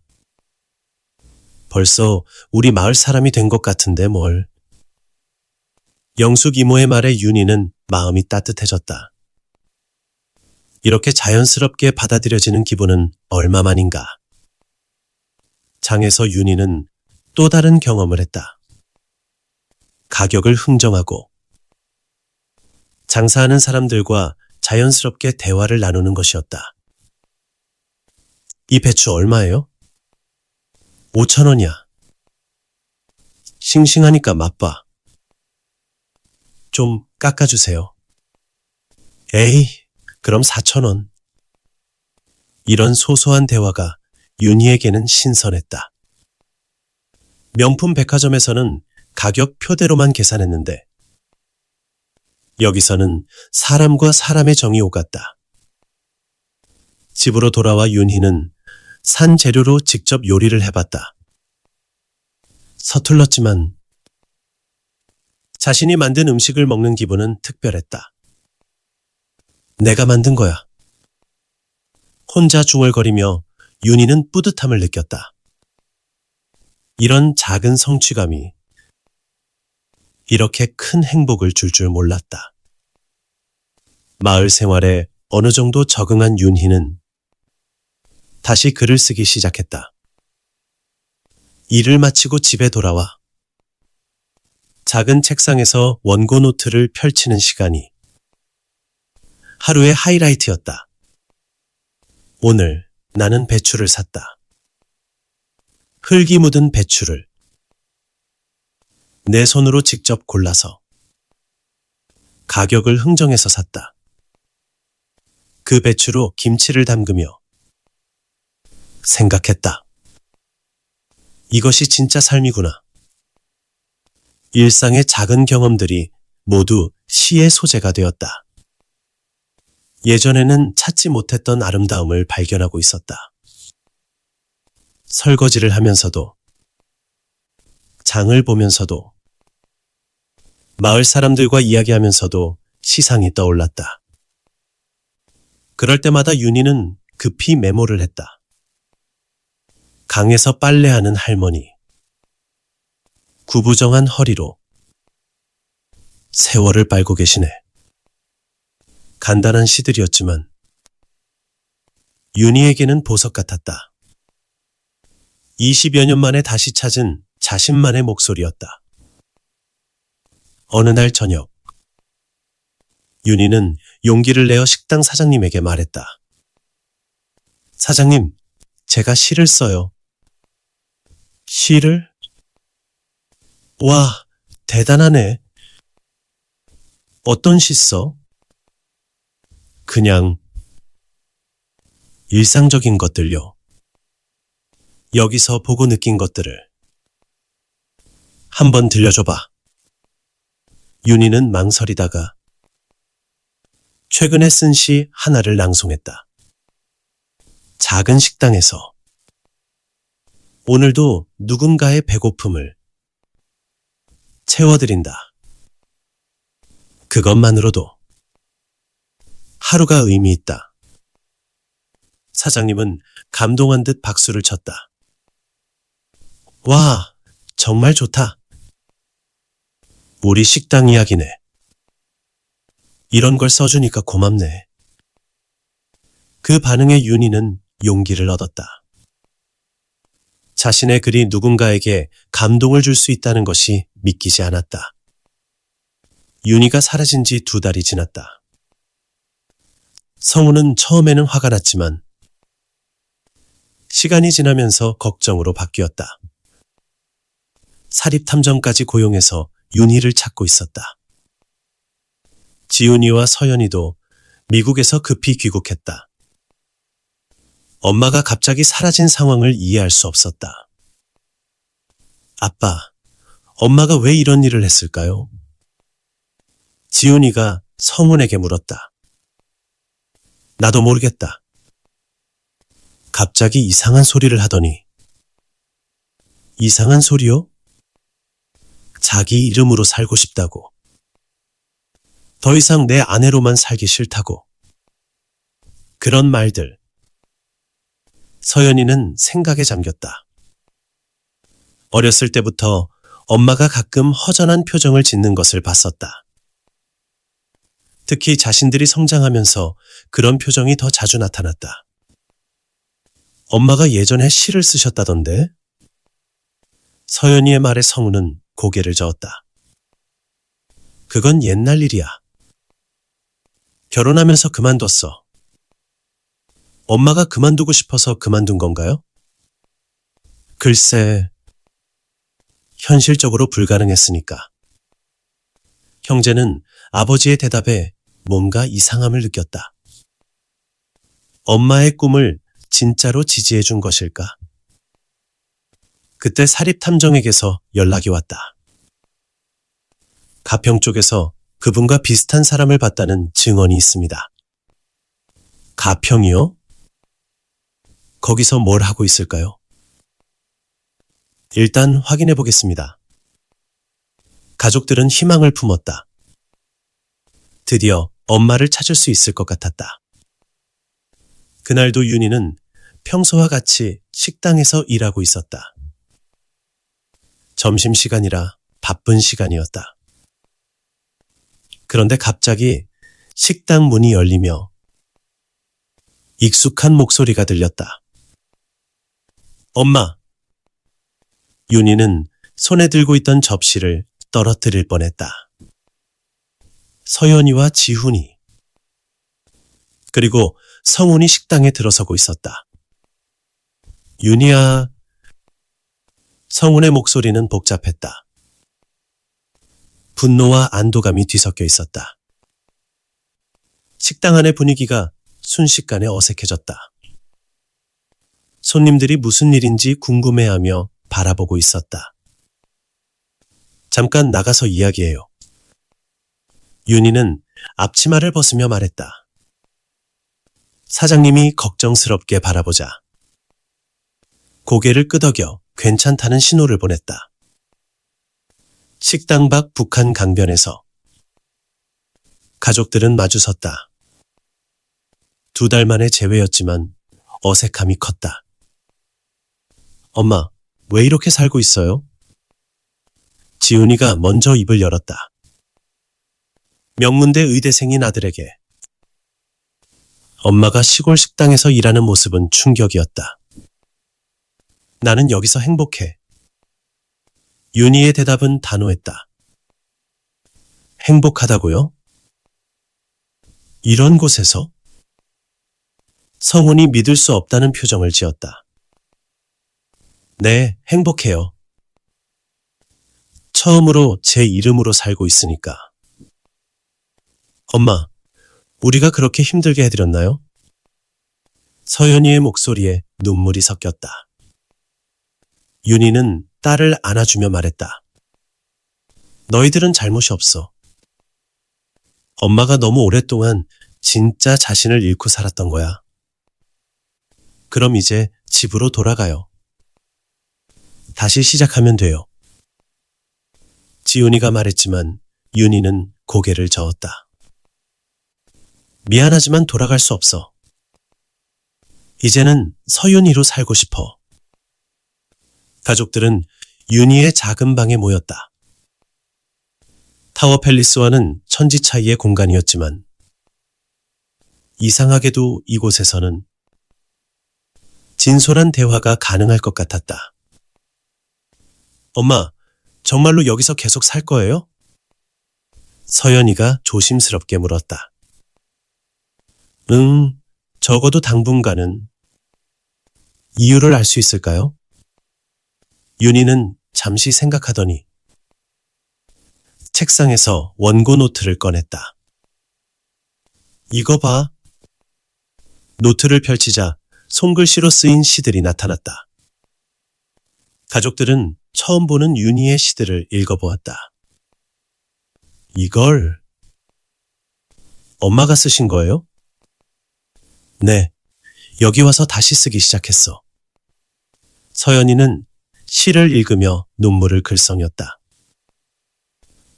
벌써 우리 마을 사람이 된 것 같은데 뭘. 영숙 이모의 말에 윤희는 마음이 따뜻해졌다. 이렇게 자연스럽게 받아들여지는 기분은 얼마만인가. 장에서 윤희는 또 다른 경험을 했다. 가격을 흥정하고 장사하는 사람들과 자연스럽게 대화를 나누는 것이었다. 이 배추 얼마예요? 5,000원이야. 싱싱하니까 맛봐. 좀 깎아주세요. 에이, 그럼 4,000원. 이런 소소한 대화가 윤희에게는 신선했다. 명품 백화점에서는 가격 표대로만 계산했는데 여기서는 사람과 사람의 정이 오갔다. 집으로 돌아와 윤희는 산 재료로 직접 요리를 해봤다. 서툴렀지만 자신이 만든 음식을 먹는 기분은 특별했다. 내가 만든 거야. 혼자 중얼거리며 윤희는 뿌듯함을 느꼈다. 이런 작은 성취감이 이렇게 큰 행복을 줄 줄 몰랐다. 마을 생활에 어느 정도 적응한 윤희는 다시 글을 쓰기 시작했다. 일을 마치고 집에 돌아와 작은 책상에서 원고 노트를 펼치는 시간이 하루의 하이라이트였다. 오늘 나는 배추를 샀다. 흙이 묻은 배추를 내 손으로 직접 골라서 가격을 흥정해서 샀다. 그 배추로 김치를 담그며 생각했다. 이것이 진짜 삶이구나. 일상의 작은 경험들이 모두 시의 소재가 되었다. 예전에는 찾지 못했던 아름다움을 발견하고 있었다. 설거지를 하면서도, 장을 보면서도, 마을 사람들과 이야기하면서도 시상이 떠올랐다. 그럴 때마다 윤희는 급히 메모를 했다. 강에서 빨래하는 할머니, 구부정한 허리로 세월을 빨고 계시네. 간단한 시들이었지만 윤희에게는 보석 같았다. 20여 년 만에 다시 찾은 자신만의 목소리였다. 어느 날 저녁, 윤희는 용기를 내어 식당 사장님에게 말했다. 사장님, 제가 시를 써요. 시를? 와, 대단하네. 어떤 시 써? 그냥 일상적인 것들요. 여기서 보고 느낀 것들을 한번 들려줘봐. 윤희는 망설이다가 최근에 쓴 시 하나를 낭송했다. 작은 식당에서 오늘도 누군가의 배고픔을 채워드린다. 그것만으로도 하루가 의미 있다. 사장님은 감동한 듯 박수를 쳤다. 와, 정말 좋다. 우리 식당 이야기네. 이런 걸 써주니까 고맙네. 그 반응에 윤희는 용기를 얻었다. 자신의 글이 누군가에게 감동을 줄 수 있다는 것이 믿기지 않았다. 윤희가 사라진 지 2달이 지났다. 성우는 처음에는 화가 났지만 시간이 지나면서 걱정으로 바뀌었다. 사립탐정까지 고용해서 윤희를 찾고 있었다. 지훈이와 서연이도 미국에서 급히 귀국했다. 엄마가 갑자기 사라진 상황을 이해할 수 없었다. 아빠, 엄마가 왜 이런 일을 했을까요? 지훈이가 성훈에게 물었다. 나도 모르겠다. 갑자기 이상한 소리를 하더니. 이상한 소리요? 자기 이름으로 살고 싶다고. 더 이상 내 아내로만 살기 싫다고. 그런 말들. 서연이는 생각에 잠겼다. 어렸을 때부터 엄마가 가끔 허전한 표정을 짓는 것을 봤었다. 특히 자신들이 성장하면서 그런 표정이 더 자주 나타났다. 엄마가 예전에 시를 쓰셨다던데? 서연이의 말에 성우는 고개를 저었다. 그건 옛날 일이야. 결혼하면서 그만뒀어. 엄마가 그만두고 싶어서 그만둔 건가요? 글쎄, 현실적으로 불가능했으니까. 형제는 아버지의 대답에 뭔가 이상함을 느꼈다. 엄마의 꿈을 진짜로 지지해 준 것일까? 그때 사립탐정에게서 연락이 왔다. 가평 쪽에서 그분과 비슷한 사람을 봤다는 증언이 있습니다. 가평이요? 거기서 뭘 하고 있을까요? 일단 확인해 보겠습니다. 가족들은 희망을 품었다. 드디어 엄마를 찾을 수 있을 것 같았다. 그날도 윤희는 평소와 같이 식당에서 일하고 있었다. 점심시간이라 바쁜 시간이었다. 그런데 갑자기 식당 문이 열리며 익숙한 목소리가 들렸다. 엄마! 윤희는 손에 들고 있던 접시를 떨어뜨릴 뻔했다. 서연이와 지훈이 그리고 성훈이 식당에 들어서고 있었다. 윤희야. 성훈의 목소리는 복잡했다. 분노와 안도감이 뒤섞여 있었다. 식당 안의 분위기가 순식간에 어색해졌다. 손님들이 무슨 일인지 궁금해하며 바라보고 있었다. 잠깐 나가서 이야기해요. 윤희는 앞치마를 벗으며 말했다. 사장님이 걱정스럽게 바라보자 고개를 끄덕여 괜찮다는 신호를 보냈다. 식당 밖 북한 강변에서 가족들은 마주섰다. 2달 만의 재회였지만 어색함이 컸다. 엄마, 왜 이렇게 살고 있어요? 지훈이가 먼저 입을 열었다. 명문대 의대생인 아들에게. 엄마가 시골 식당에서 일하는 모습은 충격이었다. 나는 여기서 행복해. 윤희의 대답은 단호했다. 행복하다고요? 이런 곳에서? 성훈이 믿을 수 없다는 표정을 지었다. 네, 행복해요. 처음으로 제 이름으로 살고 있으니까. 엄마, 우리가 그렇게 힘들게 해드렸나요? 서연이의 목소리에 눈물이 섞였다. 윤희는 딸을 안아주며 말했다. 너희들은 잘못이 없어. 엄마가 너무 오랫동안 진짜 자신을 잃고 살았던 거야. 그럼 이제 집으로 돌아가요. 다시 시작하면 돼요. 지훈이가 말했지만 윤희는 고개를 저었다. 미안하지만 돌아갈 수 없어. 이제는 서윤희로 살고 싶어. 가족들은 윤희의 작은 방에 모였다. 타워 팰리스와는 천지 차이의 공간이었지만 이상하게도 이곳에서는 진솔한 대화가 가능할 것 같았다. 엄마, 정말로 여기서 계속 살 거예요? 서연이가 조심스럽게 물었다. 적어도 당분간은. 이유를 알 수 있을까요? 윤희는 잠시 생각하더니 책상에서 원고 노트를 꺼냈다. 이거 봐. 노트를 펼치자 손글씨로 쓰인 시들이 나타났다. 가족들은 처음 보는 윤희의 시들을 읽어보았다. 이걸 엄마가 쓰신 거예요? 네, 여기 와서 다시 쓰기 시작했어. 서연이는 시를 읽으며 눈물을 글썽였다.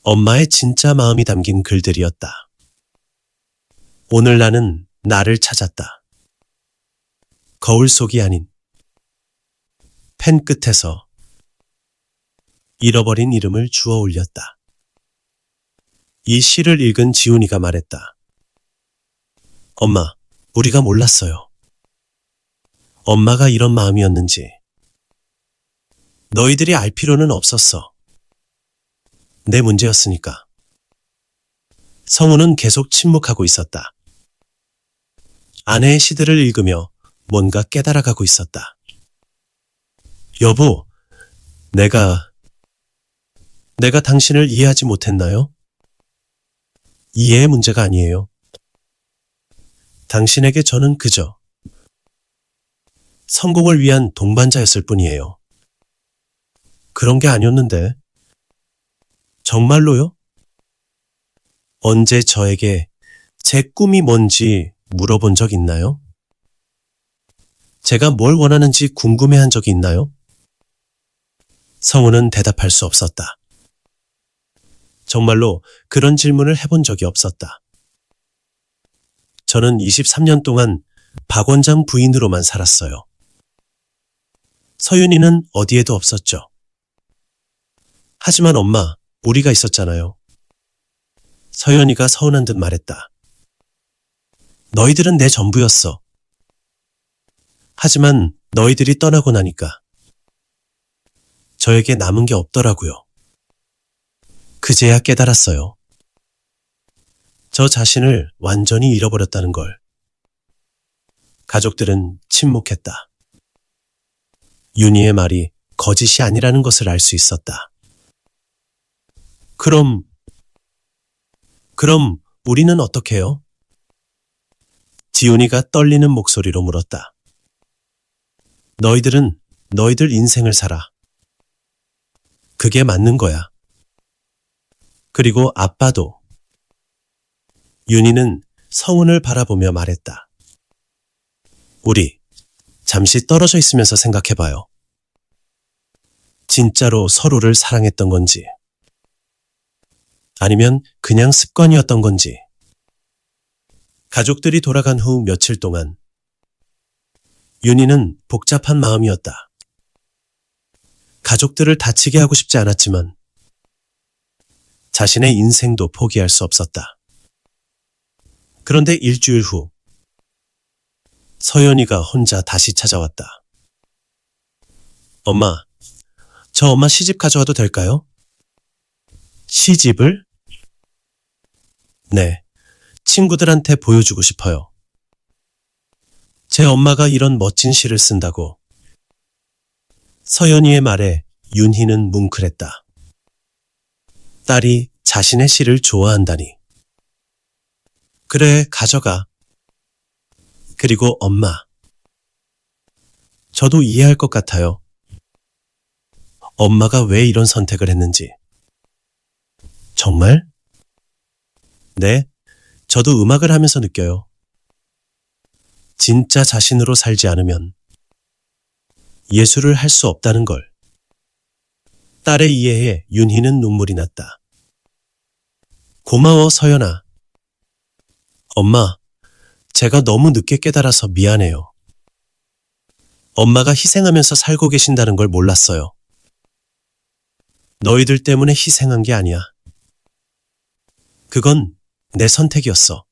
엄마의 진짜 마음이 담긴 글들이었다. 오늘 나는 나를 찾았다. 거울 속이 아닌 펜 끝에서 잃어버린 이름을 주워 올렸다. 이 시를 읽은 지훈이가 말했다. 엄마, 우리가 몰랐어요. 엄마가 이런 마음이었는지. 너희들이 알 필요는 없었어. 내 문제였으니까. 성우는 계속 침묵하고 있었다. 아내의 시들을 읽으며 뭔가 깨달아가고 있었다. 여보, 내가 당신을 이해하지 못했나요? 이해의 문제가 아니에요. 당신에게 저는 그저 성공을 위한 동반자였을 뿐이에요. 그런 게 아니었는데. 정말로요? 언제 저에게 제 꿈이 뭔지 물어본 적 있나요? 제가 뭘 원하는지 궁금해한 적이 있나요? 성우는 대답할 수 없었다. 정말로 그런 질문을 해본 적이 없었다. 저는 23년 동안 박 원장 부인으로만 살았어요. 서윤이는 어디에도 없었죠. 하지만 엄마, 우리가 있었잖아요. 서연이가 서운한 듯 말했다. 너희들은 내 전부였어. 하지만 너희들이 떠나고 나니까 저에게 남은 게 없더라고요. 그제야 깨달았어요. 저 자신을 완전히 잃어버렸다는 걸. 가족들은 침묵했다. 윤희의 말이 거짓이 아니라는 것을 알 수 있었다. 그럼 우리는 어떻게 해요? 지훈이가 떨리는 목소리로 물었다. 너희들은 너희들 인생을 살아. 그게 맞는 거야. 그리고 아빠도. 윤희는 성훈을 바라보며 말했다. 우리 잠시 떨어져 있으면서 생각해봐요. 진짜로 서로를 사랑했던 건지, 아니면 그냥 습관이었던 건지. 가족들이 돌아간 후 며칠 동안 윤희는 복잡한 마음이었다. 가족들을 다치게 하고 싶지 않았지만 자신의 인생도 포기할 수 없었다. 그런데 일주일 후 서연이가 혼자 다시 찾아왔다. 엄마, 저 엄마 시집 가져와도 될까요? 시집을? 네, 친구들한테 보여주고 싶어요. 제 엄마가 이런 멋진 시를 쓴다고. 서연이의 말에 윤희는 뭉클했다. 딸이 자신의 시를 좋아한다니. 그래, 가져가. 그리고 엄마. 저도 이해할 것 같아요. 엄마가 왜 이런 선택을 했는지. 정말? 네, 저도 음악을 하면서 느껴요. 진짜 자신으로 살지 않으면 예술을 할 수 없다는 걸. 딸의 이해에 윤희는 눈물이 났다. 고마워, 서연아. 엄마, 제가 너무 늦게 깨달아서 미안해요. 엄마가 희생하면서 살고 계신다는 걸 몰랐어요. 너희들 때문에 희생한 게 아니야. 그건 내 선택이었어.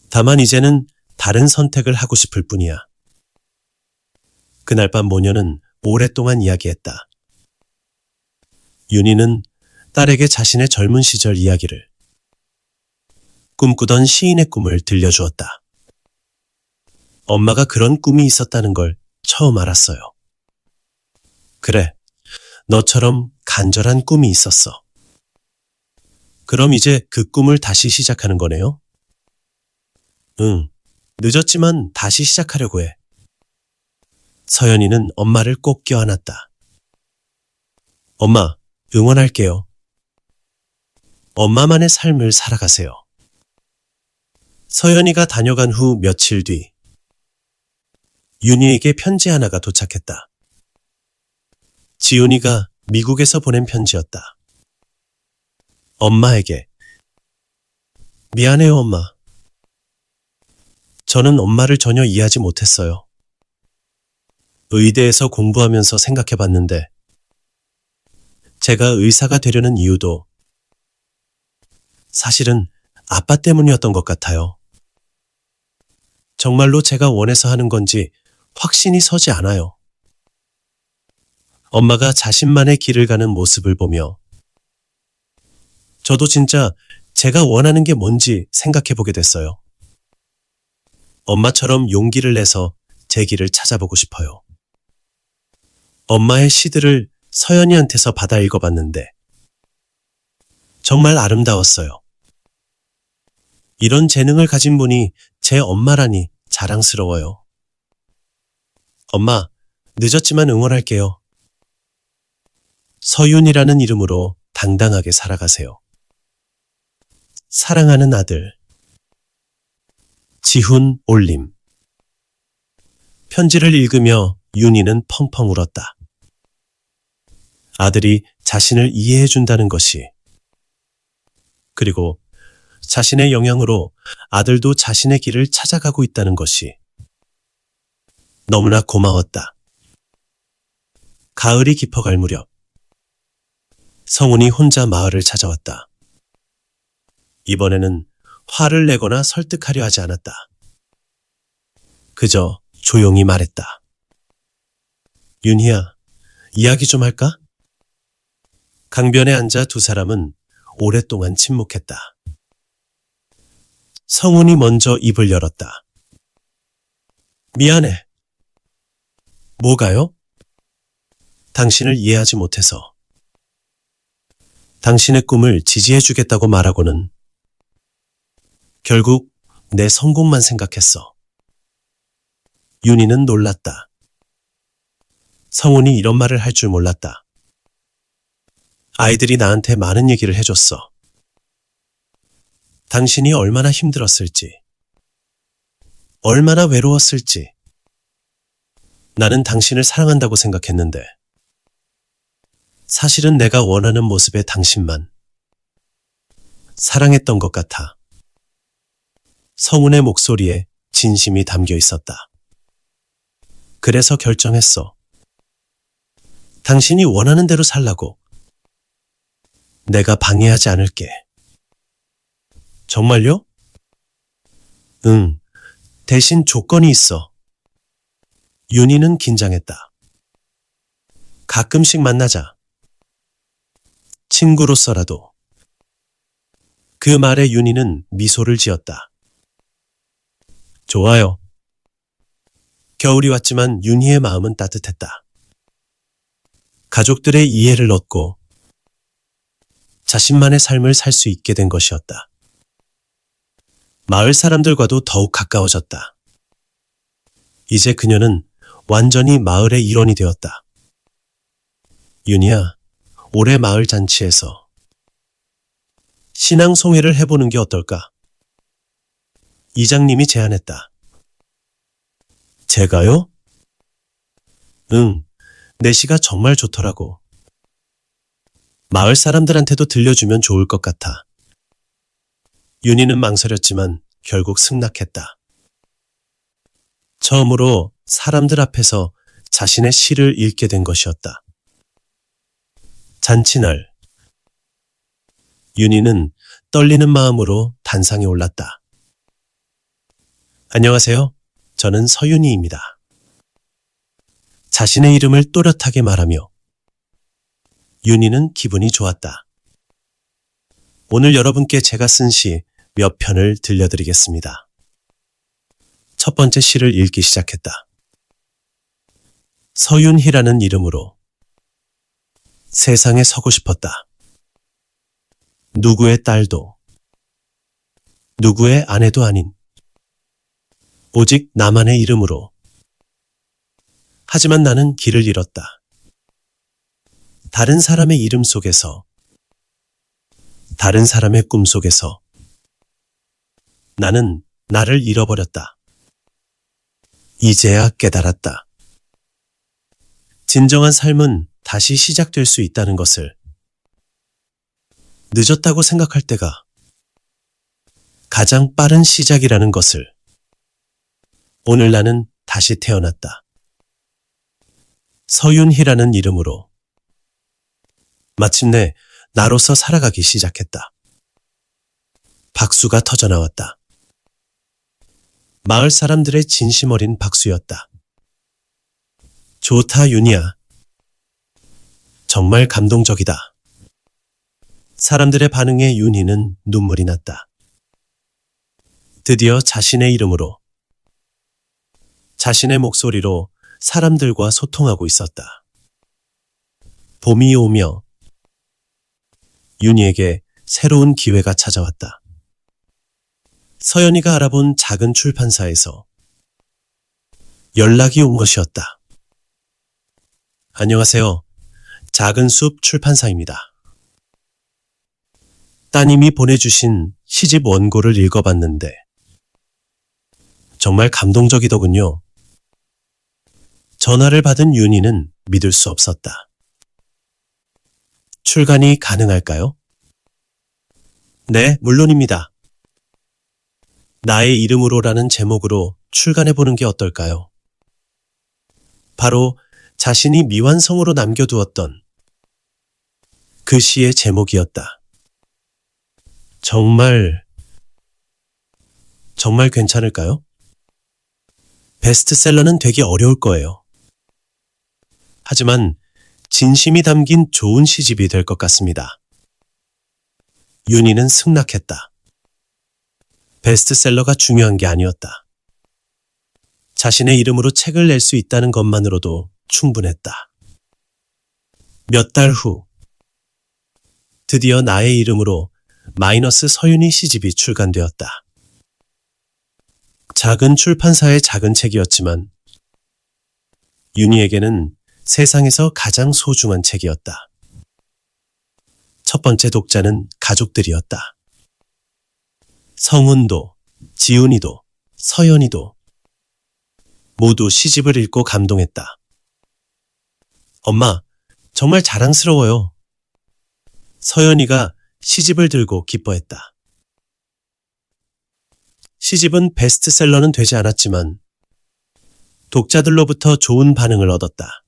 다만 이제는 다른 선택을 하고 싶을 뿐이야. 그날 밤 모녀는 오랫동안 이야기했다. 윤희는 딸에게 자신의 젊은 시절 이야기를, 꿈꾸던 시인의 꿈을 들려주었다. 엄마가 그런 꿈이 있었다는 걸 처음 알았어요. 그래, 너처럼 간절한 꿈이 있었어. 그럼 이제 그 꿈을 다시 시작하는 거네요? 응, 늦었지만 다시 시작하려고 해. 서연이는 엄마를 꼭 껴안았다. 엄마, 응원할게요. 엄마만의 삶을 살아가세요. 서연이가 다녀간 후 며칠 뒤, 윤희에게 편지 하나가 도착했다. 지훈이가 미국에서 보낸 편지였다. 엄마에게. 미안해요, 엄마. 저는 엄마를 전혀 이해하지 못했어요. 의대에서 공부하면서 생각해봤는데 제가 의사가 되려는 이유도 사실은 아빠 때문이었던 것 같아요. 정말로 제가 원해서 하는 건지 확신이 서지 않아요. 엄마가 자신만의 길을 가는 모습을 보며 저도 진짜 제가 원하는 게 뭔지 생각해보게 됐어요. 엄마처럼 용기를 내서 제 길을 찾아보고 싶어요. 엄마의 시들을 서연이한테서 받아 읽어봤는데 정말 아름다웠어요. 이런 재능을 가진 분이 제 엄마라니 자랑스러워요. 엄마, 늦었지만 응원할게요. 서윤이라는 이름으로 당당하게 살아가세요. 사랑하는 아들. 지훈 올림. 편지를 읽으며 윤희는 펑펑 울었다. 아들이 자신을 이해해준다는 것이, 그리고 자신의 영향으로 아들도 자신의 길을 찾아가고 있다는 것이 너무나 고마웠다. 가을이 깊어갈 무렵 성훈이 혼자 마을을 찾아왔다. 이번에는 화를 내거나 설득하려 하지 않았다. 그저 조용히 말했다. 윤희야, 이야기 좀 할까? 강변에 앉아 두 사람은 오랫동안 침묵했다. 성훈이 먼저 입을 열었다. 미안해. 뭐가요? 당신을 이해하지 못해서. 당신의 꿈을 지지해주겠다고 말하고는 결국 내 성공만 생각했어. 윤희는 놀랐다. 성훈이 이런 말을 할 줄 몰랐다. 아이들이 나한테 많은 얘기를 해줬어. 당신이 얼마나 힘들었을지, 얼마나 외로웠을지. 나는 당신을 사랑한다고 생각했는데 사실은 내가 원하는 모습의 당신만 사랑했던 것 같아. 성훈의 목소리에 진심이 담겨 있었다. 그래서 결정했어. 당신이 원하는 대로 살라고. 내가 방해하지 않을게. 정말요? 응, 대신 조건이 있어. 윤희는 긴장했다. 가끔씩 만나자. 친구로서라도. 그 말에 윤희는 미소를 지었다. 좋아요. 겨울이 왔지만 윤희의 마음은 따뜻했다. 가족들의 이해를 얻고 자신만의 삶을 살 수 있게 된 것이었다. 마을 사람들과도 더욱 가까워졌다. 이제 그녀는 완전히 마을의 일원이 되었다. 윤희야, 올해 마을 잔치에서 신앙송회를 해보는 게 어떨까? 이장님이 제안했다. 제가요? 응, 내시가 정말 좋더라고. 마을 사람들한테도 들려주면 좋을 것 같아. 윤희는 망설였지만 결국 승낙했다. 처음으로 사람들 앞에서 자신의 시를 읽게 된 것이었다. 잔치날, 윤희는 떨리는 마음으로 단상에 올랐다. 안녕하세요. 저는 서윤희입니다. 자신의 이름을 또렷하게 말하며 윤희는 기분이 좋았다. 오늘 여러분께 제가 쓴 시 몇 편을 들려드리겠습니다. 첫 번째 시를 읽기 시작했다. 서윤희라는 이름으로 세상에 서고 싶었다. 누구의 딸도, 누구의 아내도 아닌 오직 나만의 이름으로. 하지만 나는 길을 잃었다. 다른 사람의 이름 속에서, 다른 사람의 꿈 속에서 나는 나를 잃어버렸다. 이제야 깨달았다. 진정한 삶은 다시 시작될 수 있다는 것을. 늦었다고 생각할 때가 가장 빠른 시작이라는 것을. 오늘 나는 다시 태어났다. 서윤희라는 이름으로. 마침내 나로서 살아가기 시작했다. 박수가 터져나왔다. 마을 사람들의 진심 어린 박수였다. 좋다, 윤희야. 정말 감동적이다. 사람들의 반응에 윤희는 눈물이 났다. 드디어 자신의 이름으로 자신의 목소리로 사람들과 소통하고 있었다. 봄이 오며 윤희에게 새로운 기회가 찾아왔다. 서연이가 알아본 작은 출판사에서 연락이 온 것이었다. 안녕하세요. 작은 숲 출판사입니다. 따님이 보내주신 시집 원고를 읽어봤는데 정말 감동적이더군요. 전화를 받은 윤희는 믿을 수 없었다. 출간이 가능할까요? 네, 물론입니다. 나의 이름으로라는 제목으로 출간해보는 게 어떨까요? 바로 자신이 미완성으로 남겨두었던 그 시의 제목이었다. 정말 괜찮을까요? 베스트셀러는 되기 어려울 거예요. 하지만 진심이 담긴 좋은 시집이 될 것 같습니다. 윤희는 승낙했다. 베스트셀러가 중요한 게 아니었다. 자신의 이름으로 책을 낼 수 있다는 것만으로도 충분했다. 몇 달 후, 드디어 나의 이름으로 마이너스 서윤희 시집이 출간되었다. 작은 출판사의 작은 책이었지만 윤희에게는 세상에서 가장 소중한 책이었다. 첫 번째 독자는 가족들이었다. 성훈도, 지훈이도, 서연이도 모두 시집을 읽고 감동했다. 엄마, 정말 자랑스러워요. 서연이가 시집을 들고 기뻐했다. 시집은 베스트셀러는 되지 않았지만 독자들로부터 좋은 반응을 얻었다.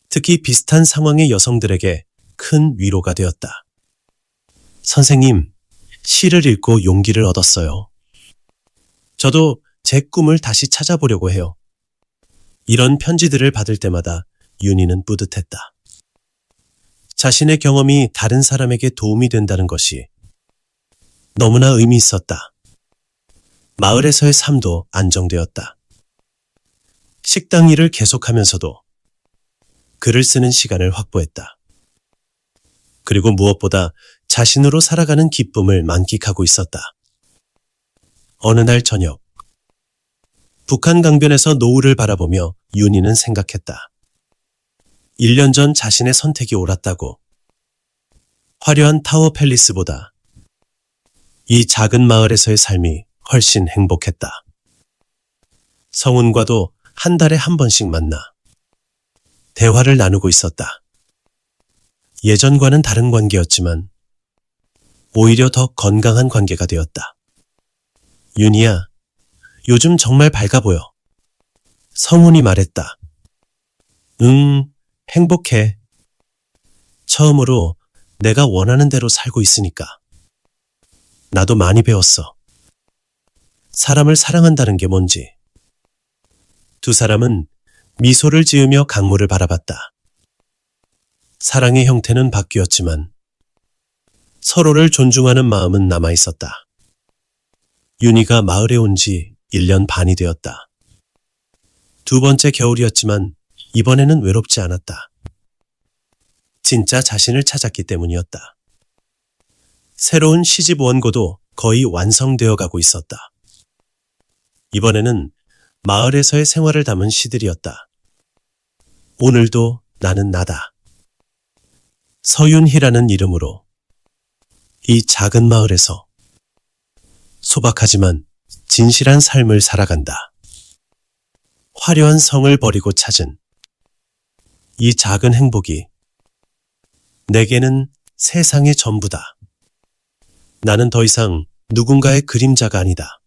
특히 비슷한 상황의 여성들에게 큰 위로가 되었다. 선생님, 시를 읽고 용기를 얻었어요. 저도 제 꿈을 다시 찾아보려고 해요. 이런 편지들을 받을 때마다 윤희는 뿌듯했다. 자신의 경험이 다른 사람에게 도움이 된다는 것이 너무나 의미 있었다. 마을에서의 삶도 안정되었다. 식당 일을 계속하면서도 글을 쓰는 시간을 확보했다. 그리고 무엇보다 자신으로 살아가는 기쁨을 만끽하고 있었다. 어느 날 저녁, 북한 강변에서 노을을 바라보며 윤희는 생각했다. 1년 전 자신의 선택이 옳았다고. 화려한 타워 팰리스보다 이 작은 마을에서의 삶이 훨씬 행복했다. 성훈과도 한 달에 한 번씩 만나 대화를 나누고 있었다. 예전과는 다른 관계였지만 오히려 더 건강한 관계가 되었다. 윤희야, 요즘 정말 밝아 보여. 성훈이 말했다. 행복해. 처음으로 내가 원하는 대로 살고 있으니까. 나도 많이 배웠어. 사람을 사랑한다는 게 뭔지. 두 사람은 미소를 지으며 강물을 바라봤다. 사랑의 형태는 바뀌었지만 서로를 존중하는 마음은 남아있었다. 윤희가 마을에 온 지 1년 반이 되었다. 두 번째 겨울이었지만 이번에는 외롭지 않았다. 진짜 자신을 찾았기 때문이었다. 새로운 시집 원고도 거의 완성되어 가고 있었다. 이번에는 마을에서의 생활을 담은 시들이었다. 오늘도 나는 나다. 서윤희라는 이름으로 이 작은 마을에서 소박하지만 진실한 삶을 살아간다. 화려한 성을 버리고 찾은 이 작은 행복이 내게는 세상의 전부다. 나는 더 이상 누군가의 그림자가 아니다.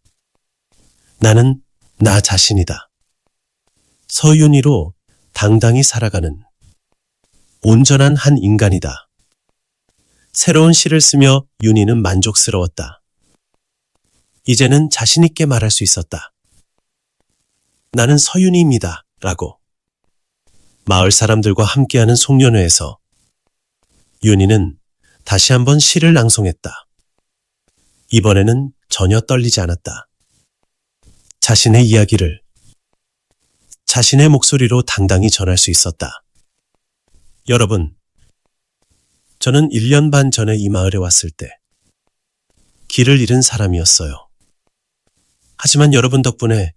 나는 나 자신이다. 서윤희로 당당히 살아가는 온전한 한 인간이다. 새로운 시를 쓰며 윤희는 만족스러웠다. 이제는 자신 있게 말할 수 있었다. 나는 서윤희입니다. 라고. 마을 사람들과 함께하는 송년회에서 윤희는 다시 한번 시를 낭송했다. 이번에는 전혀 떨리지 않았다. 자신의 이야기를 자신의 목소리로 당당히 전할 수 있었다. 여러분, 저는 1년 반 전에 이 마을에 왔을 때 길을 잃은 사람이었어요. 하지만 여러분 덕분에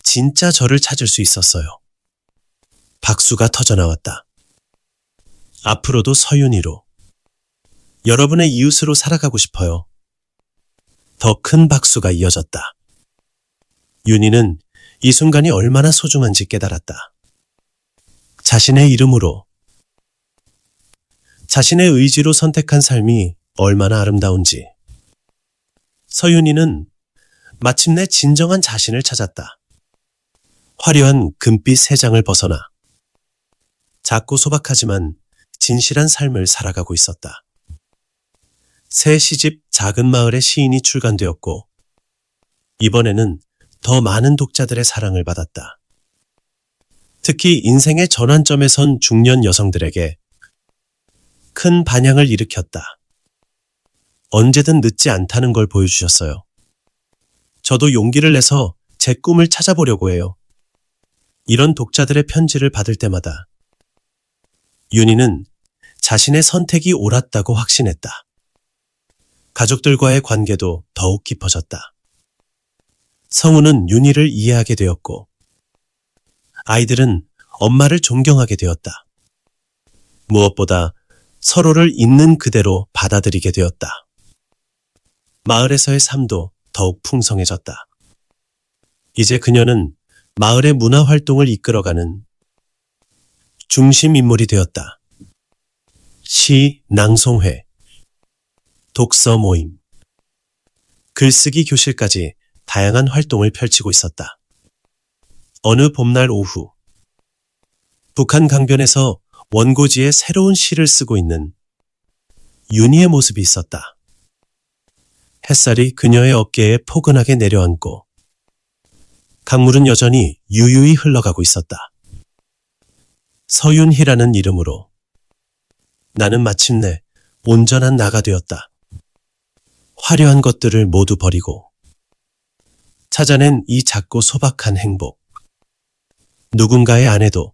진짜 저를 찾을 수 있었어요. 박수가 터져나왔다. 앞으로도 서윤이로, 여러분의 이웃으로 살아가고 싶어요. 더 큰 박수가 이어졌다. 윤희는 이 순간이 얼마나 소중한지 깨달았다. 자신의 이름으로, 자신의 의지로 선택한 삶이 얼마나 아름다운지. 서윤희는 마침내 진정한 자신을 찾았다. 화려한 금빛 세장을 벗어나 작고 소박하지만 진실한 삶을 살아가고 있었다. 새 시집 작은 마을의 시인이 출간되었고 이번에는 더 많은 독자들의 사랑을 받았다. 특히 인생의 전환점에 선 중년 여성들에게 큰 반향을 일으켰다. 언제든 늦지 않다는 걸 보여주셨어요. 저도 용기를 내서 제 꿈을 찾아보려고 해요. 이런 독자들의 편지를 받을 때마다 윤희는 자신의 선택이 옳았다고 확신했다. 가족들과의 관계도 더욱 깊어졌다. 성우는 윤희를 이해하게 되었고 아이들은 엄마를 존경하게 되었다. 무엇보다 서로를 있는 그대로 받아들이게 되었다. 마을에서의 삶도 더욱 풍성해졌다. 이제 그녀는 마을의 문화 활동을 이끌어가는 중심 인물이 되었다. 시 낭송회, 독서 모임, 글쓰기 교실까지 다양한 활동을 펼치고 있었다. 어느 봄날 오후, 북한 강변에서 원고지에 새로운 시를 쓰고 있는 윤희의 모습이 있었다. 햇살이 그녀의 어깨에 포근하게 내려앉고 강물은 여전히 유유히 흘러가고 있었다. 서윤희라는 이름으로 나는 마침내 온전한 나가 되었다. 화려한 것들을 모두 버리고 찾아낸 이 작고 소박한 행복. 누군가의 아내도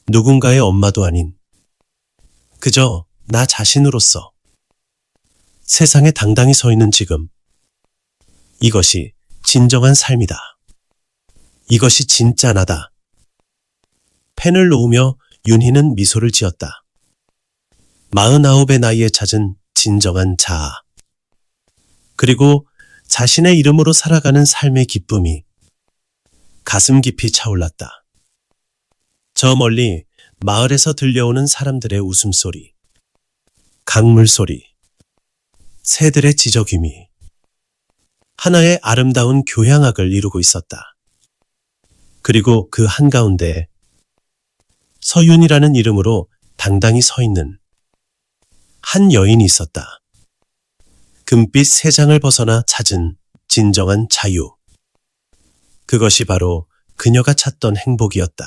누군가의 엄마도 아닌 그저 나 자신으로서 세상에 당당히 서 있는 지금. 이것이 진정한 삶이다. 이것이 진짜 나다. 펜을 놓으며 윤희는 미소를 지었다. 49의 나이에 찾은 진정한 자아. 그리고 자신의 이름으로 살아가는 삶의 기쁨이 가슴 깊이 차올랐다. 저 멀리 마을에서 들려오는 사람들의 웃음소리, 강물 소리, 새들의 지저귀미, 하나의 아름다운 교향악을 이루고 있었다. 그리고 그 한가운데 서윤이라는 이름으로 당당히 서 있는 한 여인이 있었다. 금빛 세장을 벗어나 찾은 진정한 자유. 그것이 바로 그녀가 찾던 행복이었다.